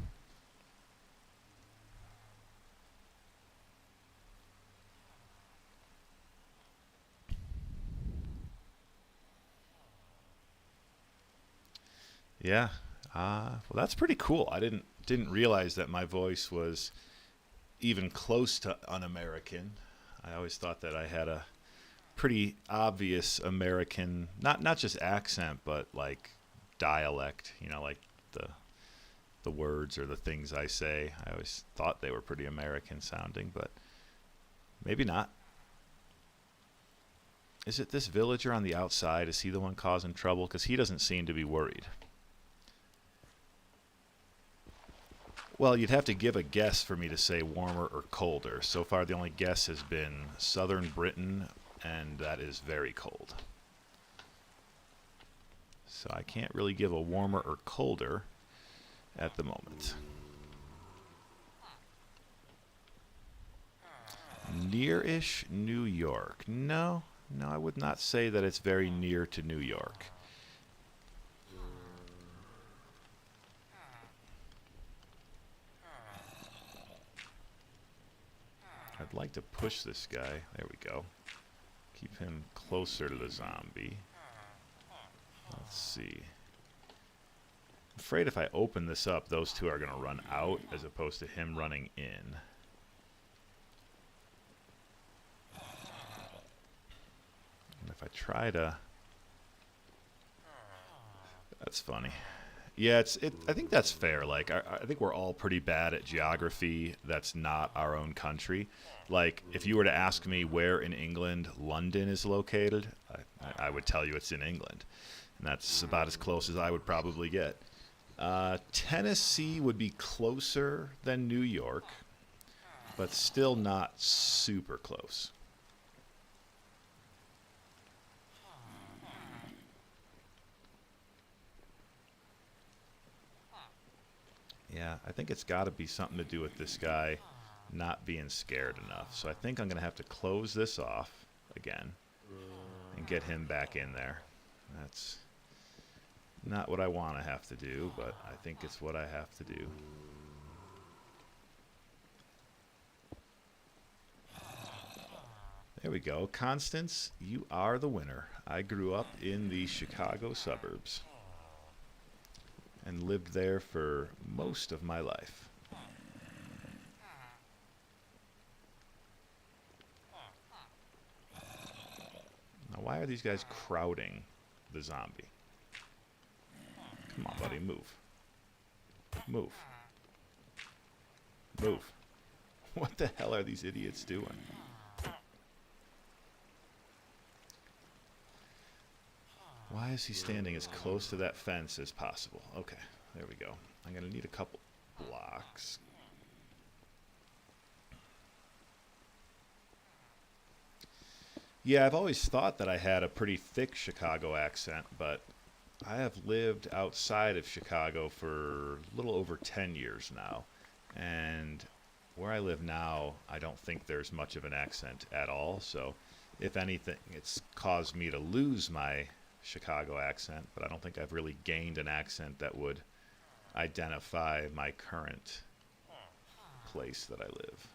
Yeah. Well, that's pretty cool. I didn't realize that my voice was even close to un-American. I always thought that I had a pretty obvious American, not just accent, but like dialect. You know, like the words or the things I say. I always thought they were pretty American sounding, but maybe not. Is it this villager on the outside? Is he the one causing trouble? Because he doesn't seem to be worried. Well, you'd have to give a guess for me to say warmer or colder. So far, the only guess has been southern Britain, and that is very cold. So I can't really give a warmer or colder at the moment. Near-ish New York. No, I would not say that it's very near to New York. I'd like to push this guy. There we go. Keep him closer to the zombie. Let's see. I'm afraid if I open this up, those two are going to run out as opposed to him running in. And if I try to... That's funny. Yeah, I think that's fair. Like, I think we're all pretty bad at geography that's not our own country. Like, if you were to ask me where in England London is located, I would tell you it's in England. And that's about as close as I would probably get. Tennessee would be closer than New York, but still not super close. Yeah, I think it's got to be something to do with this guy not being scared enough. So I think I'm going to have to close this off again and get him back in there. That's not what I want to have to do, but I think it's what I have to do. There we go. Constance, you are the winner. I grew up in the Chicago suburbs and lived there for most of my life. Now, why are these guys crowding the zombie? Come on, buddy, move. Move. Move. What the hell are these idiots doing? Why is he standing as close to that fence as possible? Okay, there we go. I'm going to need a couple blocks. Yeah, I've always thought that I had a pretty thick Chicago accent, but I have lived outside of Chicago for a little over 10 years now. And where I live now, I don't think there's much of an accent at all. So if anything, it's caused me to lose my Chicago accent, but I don't think I've really gained an accent that would identify my current place that I live.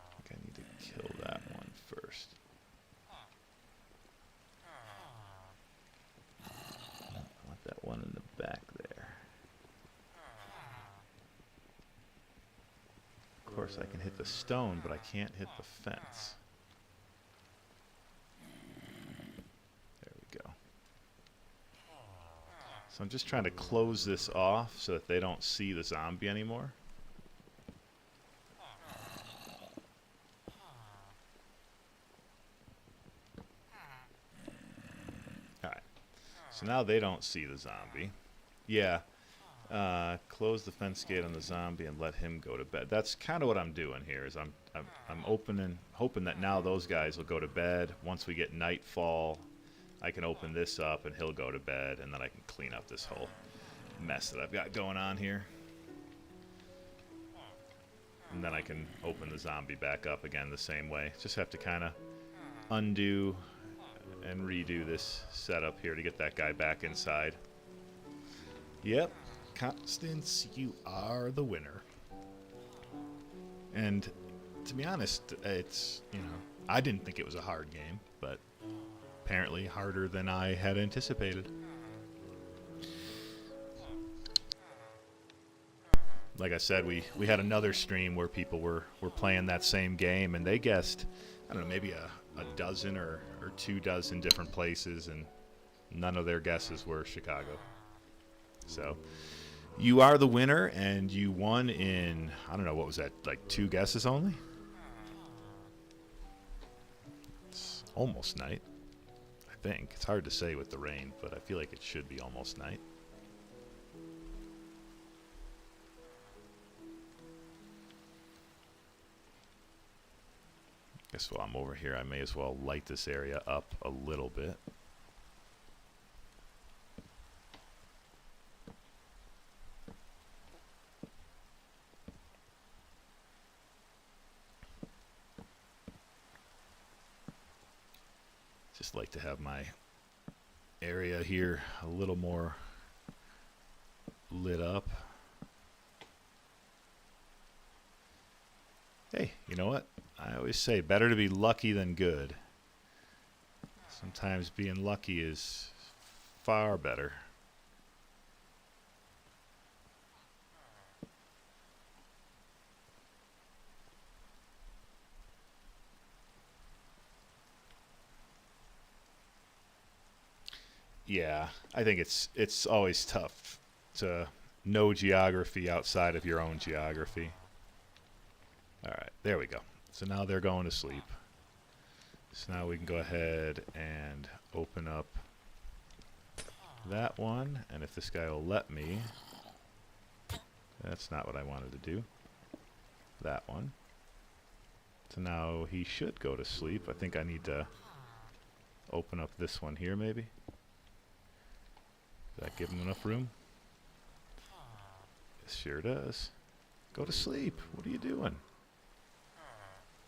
I think I need to kill that one first. I want that one in the back there. Of course, I can hit the stone, but I can't hit the fence. There we go. So I'm just trying to close this off so that they don't see the zombie anymore. Alright. So now they don't see the zombie. Yeah. Close the fence gate on the zombie and let him go to bed. That's kind of what I'm doing here. Is I'm hoping that now those guys will go to bed. Once we get nightfall, I can open this up and he'll go to bed, and then I can clean up this whole mess that I've got going on here. And then I can open the zombie back up again the same way. Just have to kind of undo and redo this setup here to get that guy back inside. Yep, Constance, you are the winner. And to be honest, it's, I didn't think it was a hard game, but apparently harder than I had anticipated. Like I said, we had another stream where people were playing that same game, and they guessed, I don't know, maybe a dozen or 24 different places, and none of their guesses were Chicago. So you are the winner, and you won in, I don't know, what was that, like 2 guesses only? It's almost night, I think. It's hard to say with the rain, but I feel like it should be almost night. Guess while I'm over here, I may as well light this area up a little bit. Just like to have my area here a little more lit up. Hey, you know what? I always say better to be lucky than good. Sometimes being lucky is far better. Yeah, I think it's always tough to know geography outside of your own geography. All right, there we go. So now they're going to sleep. So now we can go ahead and open up that one. And if this guy will let me, that's not what I wanted to do. That one. So now he should go to sleep. I think I need to open up this one here maybe. Does that give him enough room? It sure does. Go to sleep. What are you doing?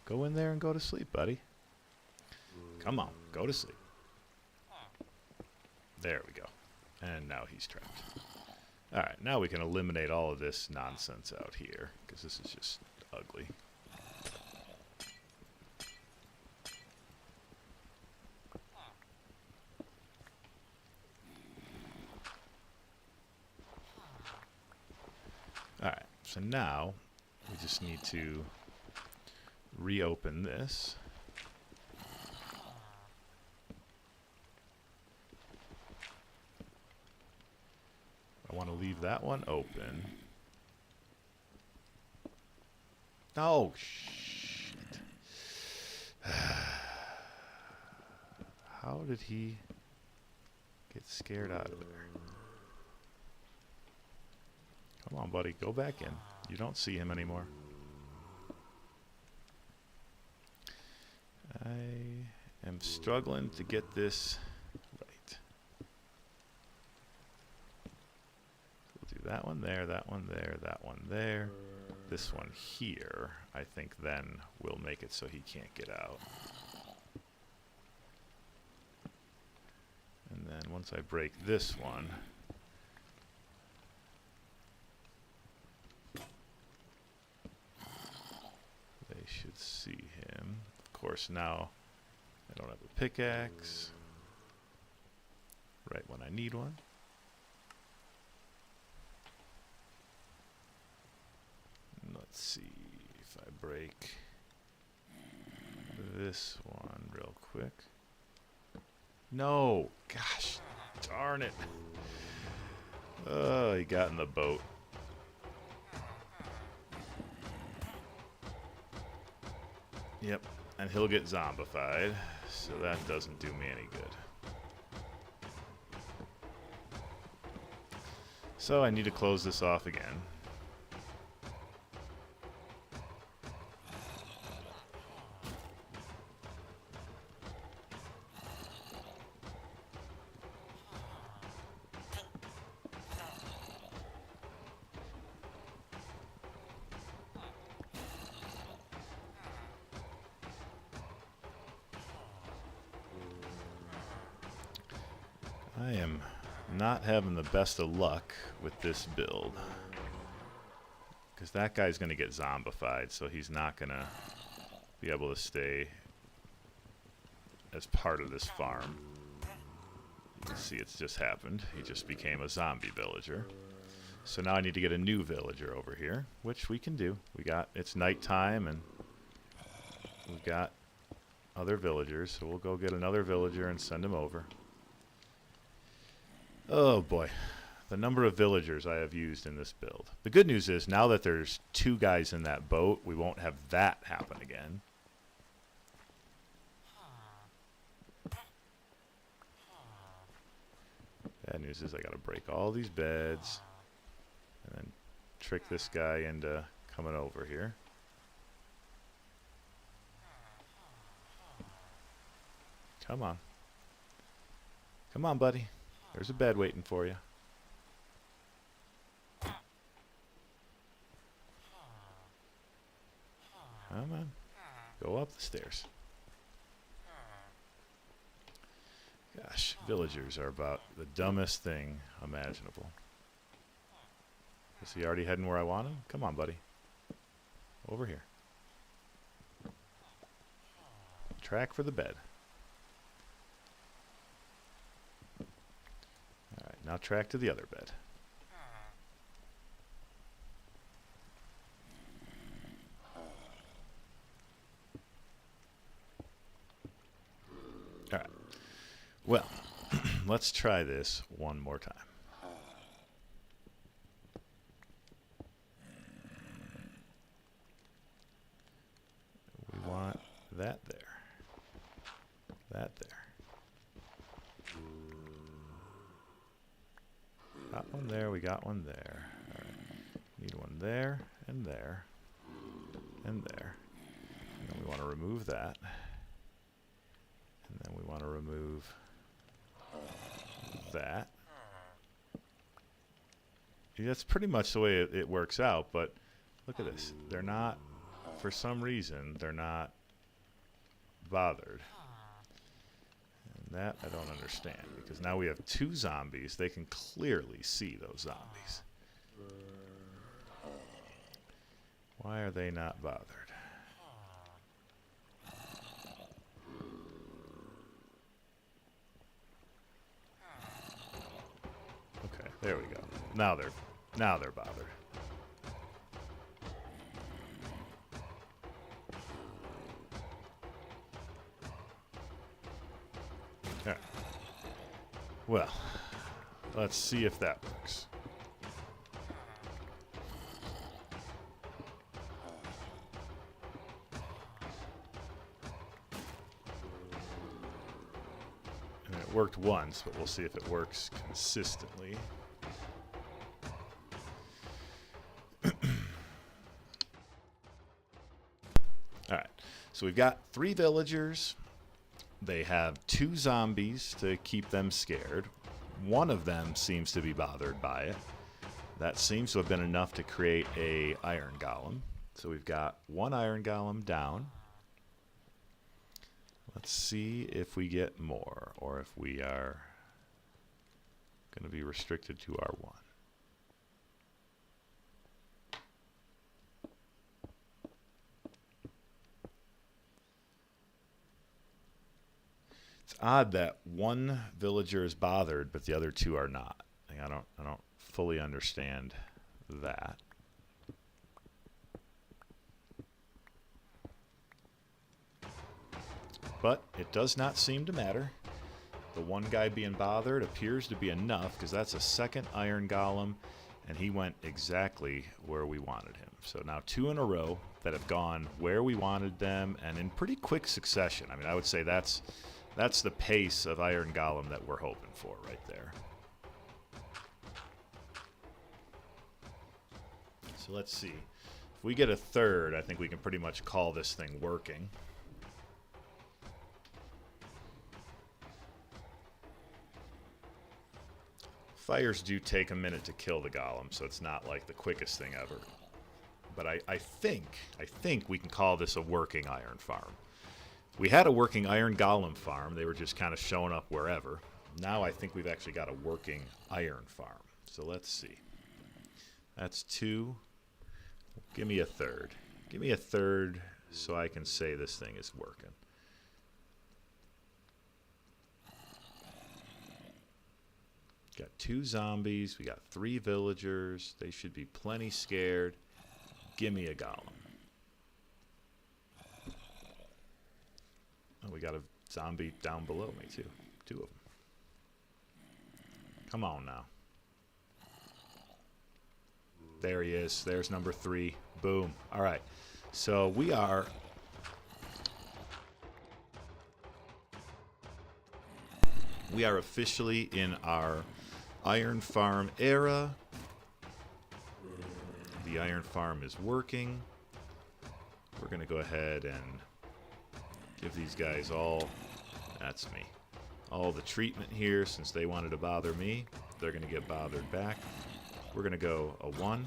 Go in there and go to sleep, buddy. Come on, go to sleep. There we go. And now he's trapped. Alright, now we can eliminate all of this nonsense out here, because this is just ugly. Alright, so now we just need to reopen this. I want to leave that one open. Oh, shit. How did he get scared out of there? Come on, buddy, go back in. You don't see him anymore. I am struggling to get this right. We'll do that one there, that one there, that one there. This one here, I think then we'll make it so he can't get out. And then once I break this one, they should see him. Of course, now I don't have a pickaxe right when I need one. Let's see if I break this one real quick. No! Gosh, darn it. Oh, he got in the boat. Yep, and he'll get zombified, so that doesn't do me any good. So I need to close this off again. I am Not having the best of luck with this build. Because that guy's going to get zombified, so he's not going to be able to stay as part of this farm. You can see it's just happened. He just became a zombie villager. So now I need to get a new villager over here, which we can do. It's nighttime, and we've got other villagers, so we'll go get another villager and send him over. Oh boy, the number of villagers I have used in this build. The good news is, now that there's 2 guys in that boat, we won't have that happen again. Bad news is I gotta break all these beds and then trick this guy into coming over here. Come on. Come on, buddy. There's a bed waiting for you. Come on. Go up the stairs. Gosh, villagers are about the dumbest thing imaginable. Is he already heading where I want him? Come on, buddy. Over here. Track for the bed. Alright, now track to the other bed. Alright. Well, let's try this one more time. We want that there. That there. Got one there, we got one there. All right. Need one there, and there, and there. And then we want to remove that. And then we want to remove that. Yeah, that's pretty much the way it works out, but look at this. They're not, for some reason, they're not bothered. And that I don't understand, because now we have 2 zombies. They can clearly see those zombies. Why are they not bothered? Okay, there we go. Now they're bothered. Alright. Well, let's see if that works. And it worked once, but we'll see if it works consistently. Alright, so we've got 3 villagers. They have 2 zombies to keep them scared. One of them seems to be bothered by it. That seems to have been enough to create a iron golem. So we've got 1 iron golem down. Let's see if we get more, or if we are going to be restricted to our 1. It's odd that 1 villager is bothered, but the other 2 are not. I don't fully understand that. But it does not seem to matter. The 1 guy being bothered appears to be enough, because that's a 2nd iron golem, and he went exactly where we wanted him. So now 2 in a row that have gone where we wanted them, and in pretty quick succession. I mean, I would say that's the pace of iron golem that we're hoping for right there. So let's see. If we get a 3rd, I think we can pretty much call this thing working. Fires do take a minute to kill the golem, so it's not like the quickest thing ever. But I think we can call this a working iron farm. We had a working iron golem farm. They were just kind of showing up wherever. Now I think we've actually got a working iron farm. So let's see. That's 2. Give me a third. Give me a third so I can say this thing is working. Got 2 zombies. We got 3 villagers. They should be plenty scared. Give me a golem. Oh, we got a zombie down below me too. 2 of them. Come on now. There he is. There's number 3. Boom. All right. So we are officially in our iron farm era. The iron farm is working. We're going to go ahead and give these guys all, that's me, all the treatment here. Since they wanted to bother me, they're going to get bothered back. We're going to go a 1.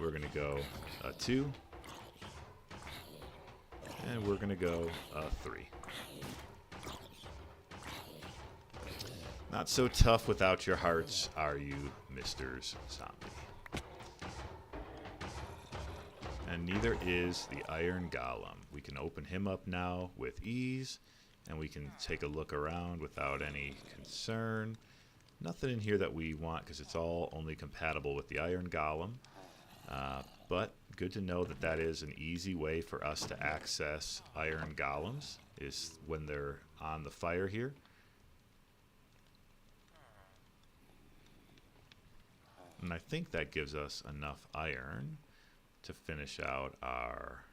We're going to go a 2. And we're going to go a 3. Not so tough without your hearts, are you, Mr. Zombie? And neither is the Iron Golem. We can open him up now with ease, and we can take a look around without any concern. Nothing in here that we want because it's all only compatible with the Iron Golem. But good to know that that is an easy way for us to access Iron Golems, is when they're on the fire here. And I think that gives us enough iron to finish out our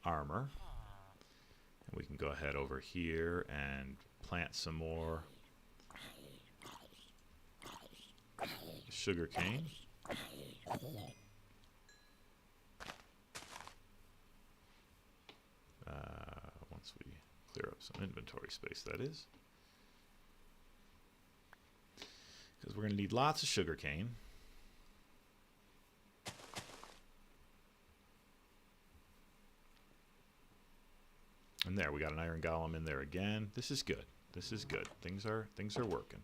armor. And we can go ahead over here and plant some more sugar cane. Once we clear up some inventory space, that is. Because we're going to need lots of sugar cane. And there, we got an iron golem in there again. This is good. This is good. Things are working.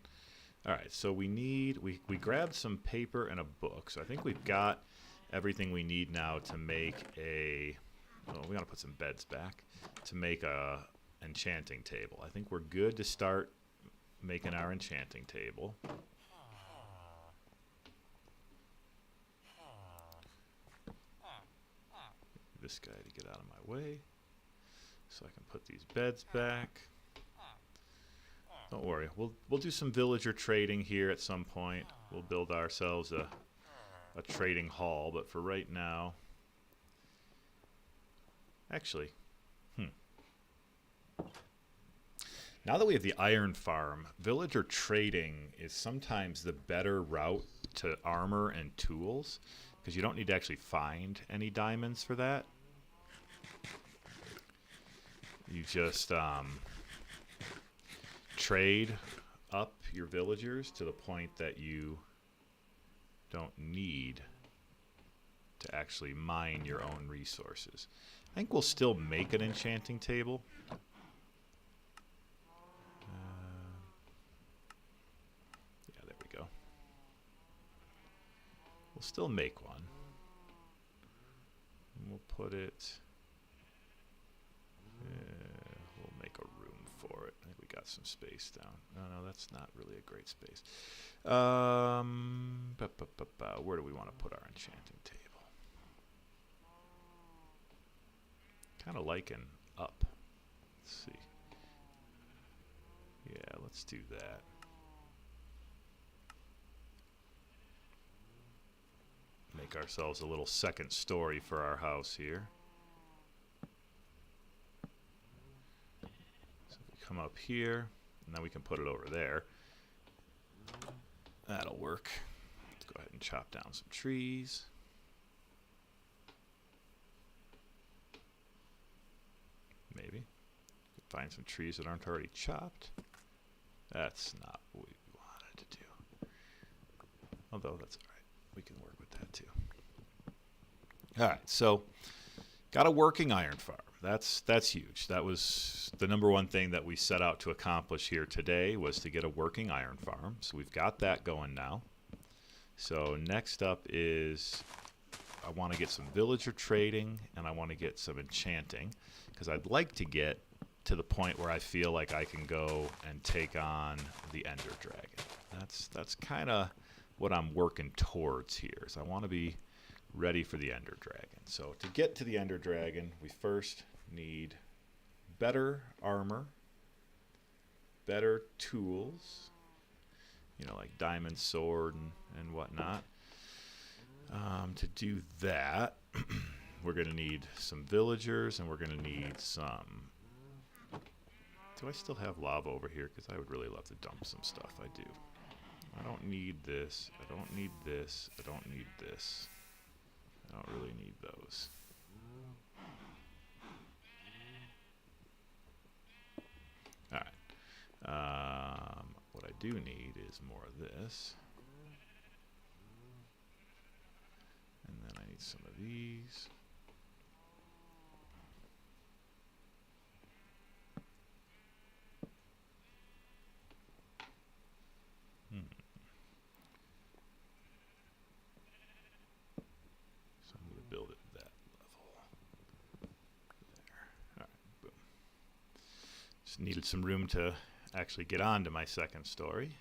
All right, so we grabbed some paper and a book. So I think we've got everything we need now to make a, oh, we got to put some beds back to make a enchanting table. I think we're good to start making our enchanting table. This guy to get out of my way so I can put these beds back. Don't worry, we'll do some villager trading here at some point. We'll build ourselves a trading hall, but for right now, actually, now that we have the iron farm, villager trading is sometimes the better route to armor and tools, because you don't need to actually find any diamonds for that. You just trade up your villagers to the point that you don't need to actually mine your own resources. I think we'll still make an enchanting table. Yeah, there we go. We'll still make one. And we'll put it... we'll make a room for it. I think we got some space down. No, that's not really a great space. Where do we want to put our enchanting table? Kind of liking up. Let's see. Yeah, let's do that. Make ourselves a little second story for our house here. Come up here, and then we can put it over there. That'll work. Let's go ahead and chop down some trees. Maybe. Find some trees that aren't already chopped. That's not what we wanted to do. Although that's all right. We can work with that too. All right, so got a working iron farm. That's huge. That was the number one thing that we set out to accomplish here today, was to get a working iron farm. So we've got that going now. So next up is I want to get some villager trading, and I want to get some enchanting, because I'd like to get to the point where I feel like I can go and take on the Ender Dragon. That's kind of what I'm working towards here. Is I want to be ready for the Ender Dragon. So to get to the Ender Dragon, we first need better armor, better tools, you know, like diamond sword and whatnot. To do that, we're going to need some villagers, and we're going to need some... Do I still have lava over here? Because I would really love to dump some stuff. I do. I don't need this. I don't need this. I don't need this. I don't really need those. Alright. What I do need is more of this. And then I need some of these. So I'm going to build it that level. There. Alright, boom. Just needed some room to actually get onto my second story.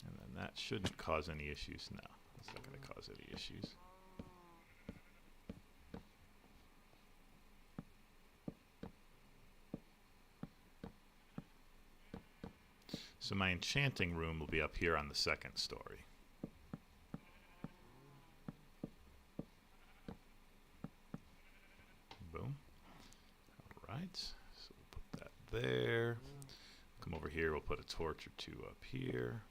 And then that shouldn't cause any issues. No, that's not going to cause any issues. So my enchanting room will be up here on the second story. Boom. Alright, so we'll put that there. Come over here, we'll put a torch or two up here.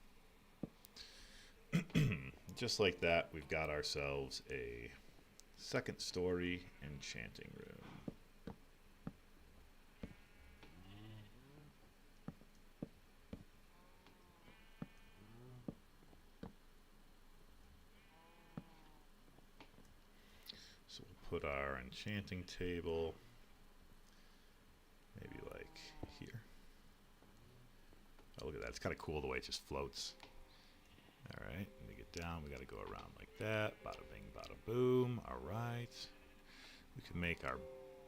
Just like that, we've got ourselves a second story enchanting room. So we'll put our enchanting table maybe like here. Oh, look at that. It's kind of cool the way it just floats. Alright, let me get down. We got to go around like that. Bada bing, bada boom. Alright. We can make our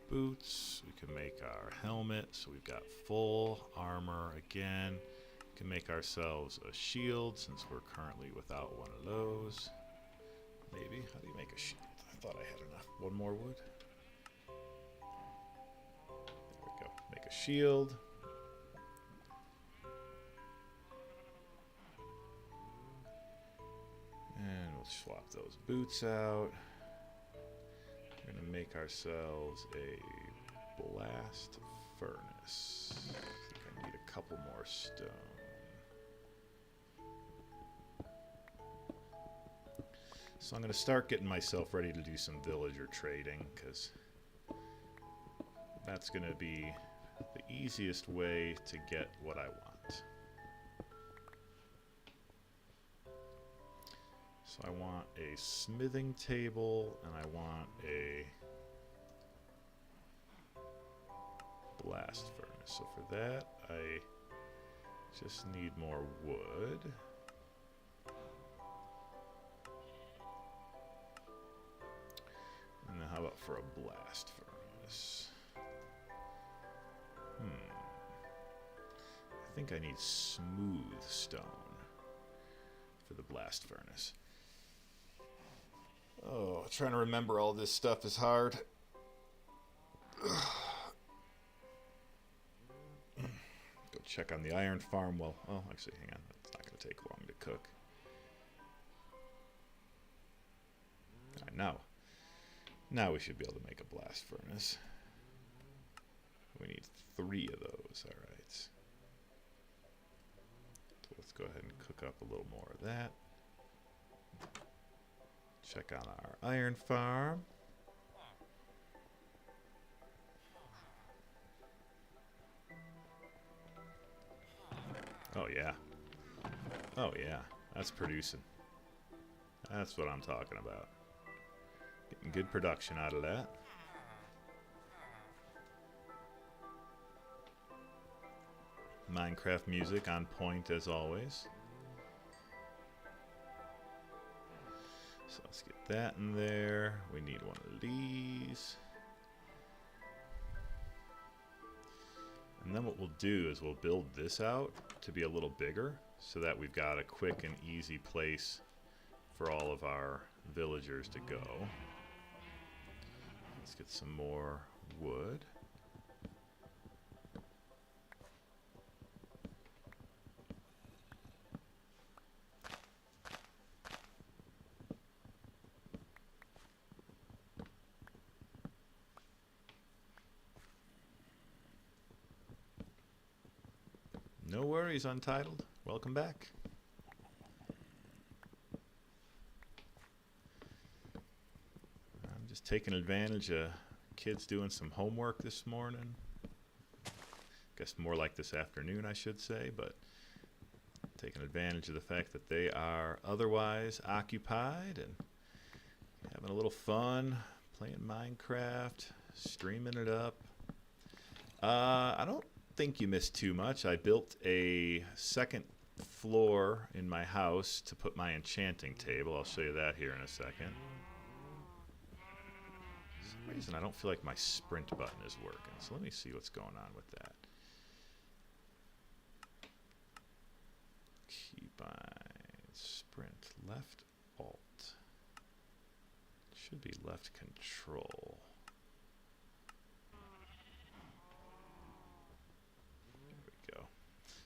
boots. We can make our helmet. So we've got full armor again. We can make ourselves a shield since we're currently without one of those. Maybe. How do you make a shield? I thought I had enough. One more wood. There we go. Make a shield. And we'll swap those boots out. We're going to make ourselves a blast furnace. I think I need a couple more stone. So I'm going to start getting myself ready to do some villager trading, because that's going to be the easiest way to get what I want. So I want a smithing table, and I want a blast furnace. So for that, I just need more wood. And then how about for a blast furnace? I think I need smooth stone for the blast furnace. Oh, trying to remember all this stuff is hard. Go check on the iron farm. Well, actually, hang on. It's not going to take long to cook. All right, now we should be able to make a blast furnace. We need 3 of those. All right. So let's go ahead and cook up a little more of that. Check on our iron farm. Oh yeah. Oh yeah. That's producing. That's what I'm talking about. Getting good production out of that. Minecraft music on point as always. So let's get that in there. We need one of these. And then what we'll do is we'll build this out to be a little bigger so that we've got a quick and easy place for all of our villagers to go. Let's get some more wood. No worries, Untitled. Welcome back. I'm just taking advantage of kids doing some homework this morning. Guess more like this afternoon, I should say, but taking advantage of the fact that they are otherwise occupied and having a little fun playing Minecraft, streaming it up. I don't think you missed too much. I built a second floor in my house to put my enchanting table. I'll show you that here in a second. For some reason I don't feel like my sprint button is working, so let me see what's going on with that. Keybind, sprint, left alt. Should be left control.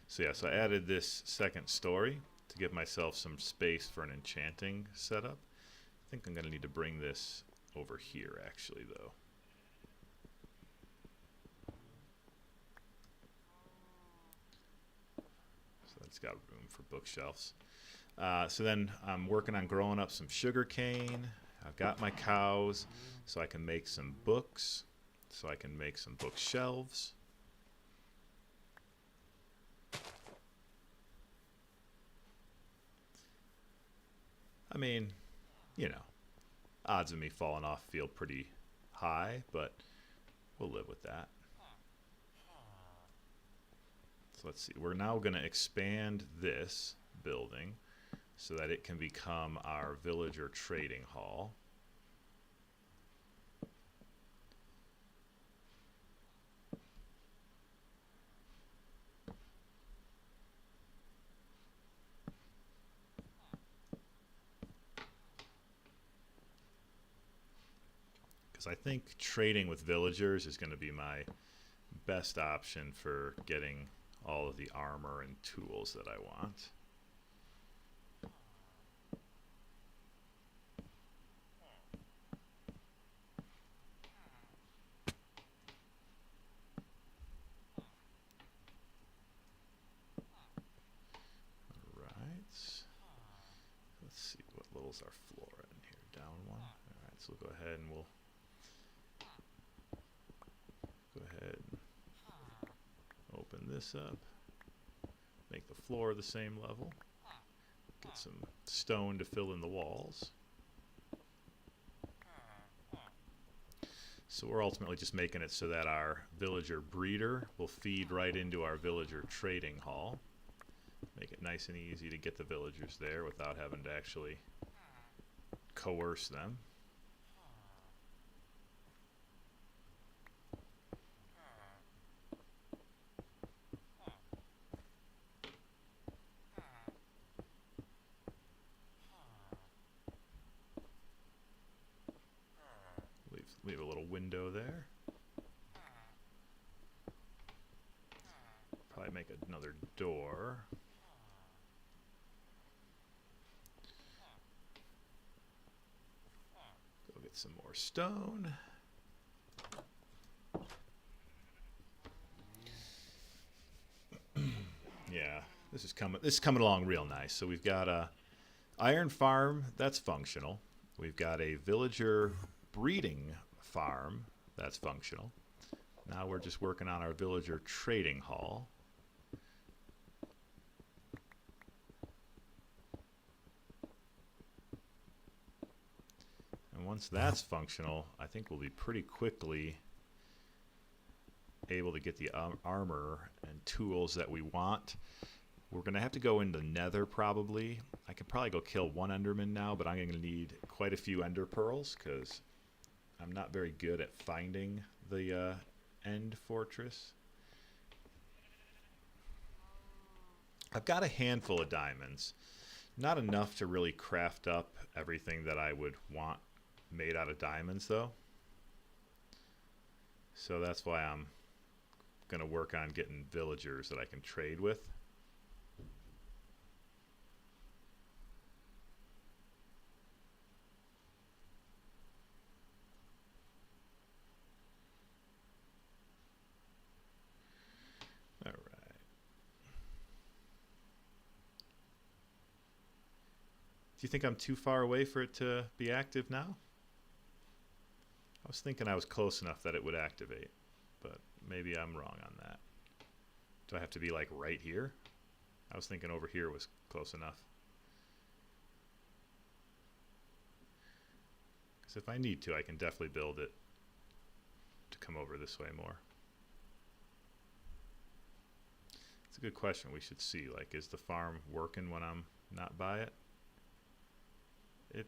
So yeah, so I added this second story to give myself some space for an enchanting setup. I think I'm going to need to bring this over here actually though. So that's got room for bookshelves. So then I'm working on growing up some sugar cane. I've got my cows so I can make some books, so I can make some bookshelves. I mean, you know, odds of me falling off feel pretty high, but we'll live with that. So let's see. We're now going to expand this building so that it can become our villager trading hall. I think trading with villagers is going to be my best option for getting all of the armor and tools that I want. Alright. Let's see, what level's our floor in here? Down one? Alright, so we'll go ahead and we'll open this up, make the floor the same level, get some stone to fill in the walls. So we're ultimately just making it so that our villager breeder will feed right into our villager trading hall. Make it nice and easy to get the villagers there without having to actually coerce them. Leave a little window there. Probably make another door. Go get some more stone. Yeah, this is coming along real nice. So we've got a iron farm that's functional. We've got a villager breeding farm that's functional. Now we're just working on our villager trading hall. And once that's functional, I think we'll be pretty quickly able to get the armor and tools that we want. We're going to have to go into nether probably. I could probably go kill one enderman now, but I'm going to need quite a few ender pearls because I'm not very good at finding the end fortress. I've got a handful of diamonds. Not enough to really craft up everything that I would want made out of diamonds though. So that's why I'm going to work on getting villagers that I can trade with. All right. Do you think I'm too far away for it to be active now? I was thinking I was close enough that it would activate, but maybe I'm wrong on that. Do I have to be like right here? I was thinking over here was close enough. Because if I need to, I can definitely build it to come over this way more. It's a good question. We should see, like, is the farm working when I'm not by it? It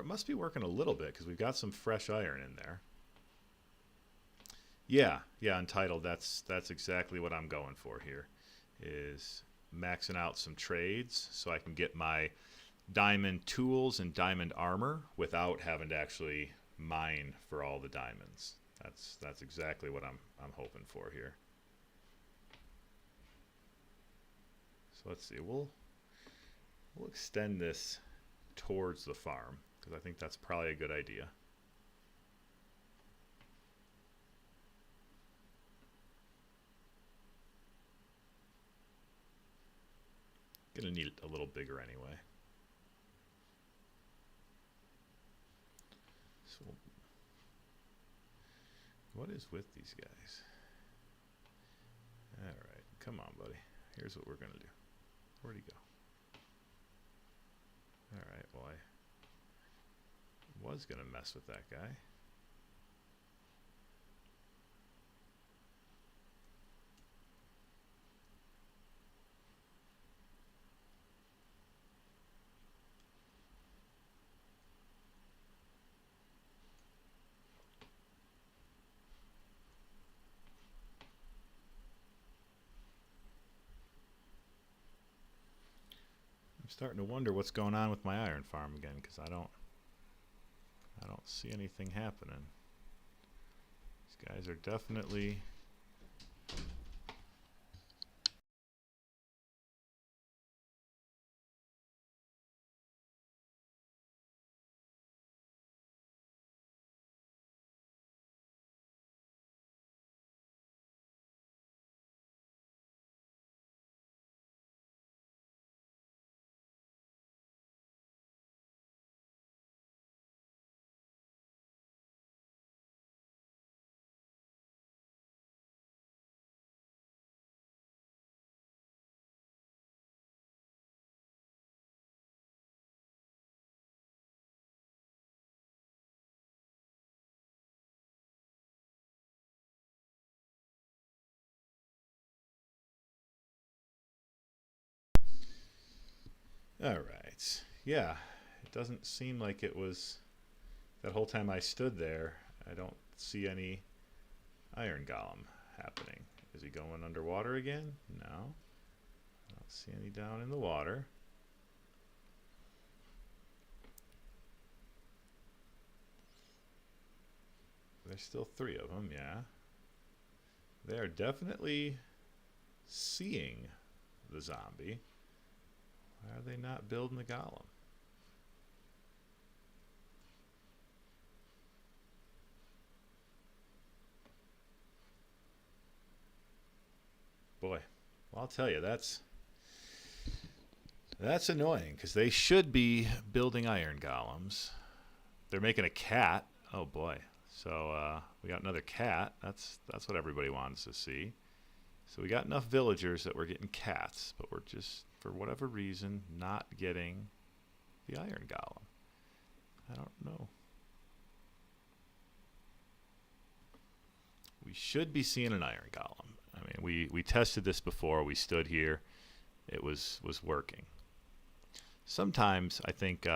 must be working a little bit because we've got some fresh iron in there. Yeah, Untitled, that's exactly what I'm going for here, is maxing out some trades so I can get my diamond tools and diamond armor without having to actually mine for all the diamonds. That's exactly what I'm hoping for here. So let's see, we'll extend this towards the farm because I think that's probably a good idea. Gonna need it a little bigger anyway. So what is with these guys? All right, come on, buddy. Here's what we're gonna do. Where'd he go? All right, well, I was gonna mess with that guy. I'm starting to wonder what's going on with my iron farm again because I don't see anything happening. These guys are definitely all right. Yeah, it doesn't seem like it was that whole time I stood there. I don't see any iron golem happening. Is he going underwater again? No. I don't see any down in the water. There's still 3 of them, yeah. They are definitely seeing the zombie. Why are they not building the golem? Boy, well, I'll tell you, that's annoying because they should be building iron golems. They're making a cat. Oh boy. So we got another cat. That's what everybody wants to see. So we got enough villagers that we're getting cats, but we're just, for whatever reason, not getting the iron golem. I don't know. We should be seeing an iron golem. I mean, we tested this before. We stood here. It was working. Sometimes I think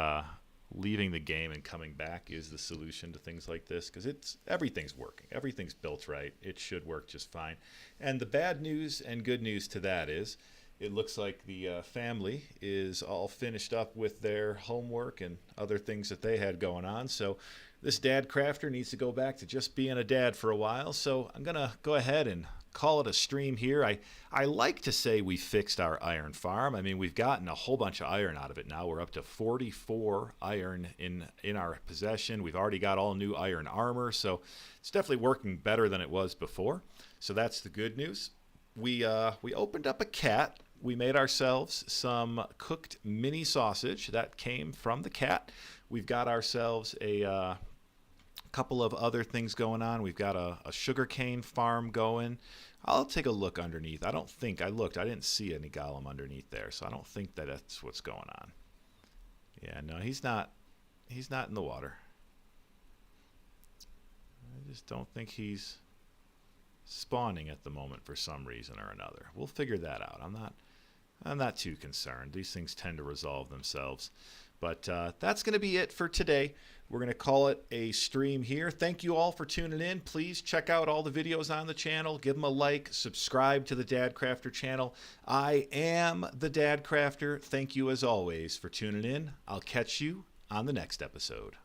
leaving the game and coming back is the solution to things like this, because everything's working. Everything's built right. It should work just fine. And the bad news and good news to that is it looks like the family is all finished up with their homework and other things that they had going on. So this Dadcrafter needs to go back to just being a dad for a while. So I'm going to go ahead and call it a stream here. I like to say we fixed our iron farm. I mean, we've gotten a whole bunch of iron out of it now. We're up to 44 iron in our possession. We've already got all new iron armor, so it's definitely working better than it was before. So that's the good news. We opened up a cat. We made ourselves some cooked mini sausage that came from the cat. We've got ourselves a couple of other things going on. We've got a sugarcane farm going. I'll take a look underneath. I don't think I looked. I didn't see any golem underneath there, so I don't think that's what's going on. Yeah, no, he's not in the water. I just don't think he's spawning at the moment for some reason or another. We'll figure that out. I'm not too concerned. These things tend to resolve themselves. But that's going to be it for today. We're going to call it a stream here. Thank you all for tuning in. Please check out all the videos on the channel. Give them a like. Subscribe to the Dadcrafter channel. I am the Dadcrafter. Thank you as always for tuning in. I'll catch you on the next episode.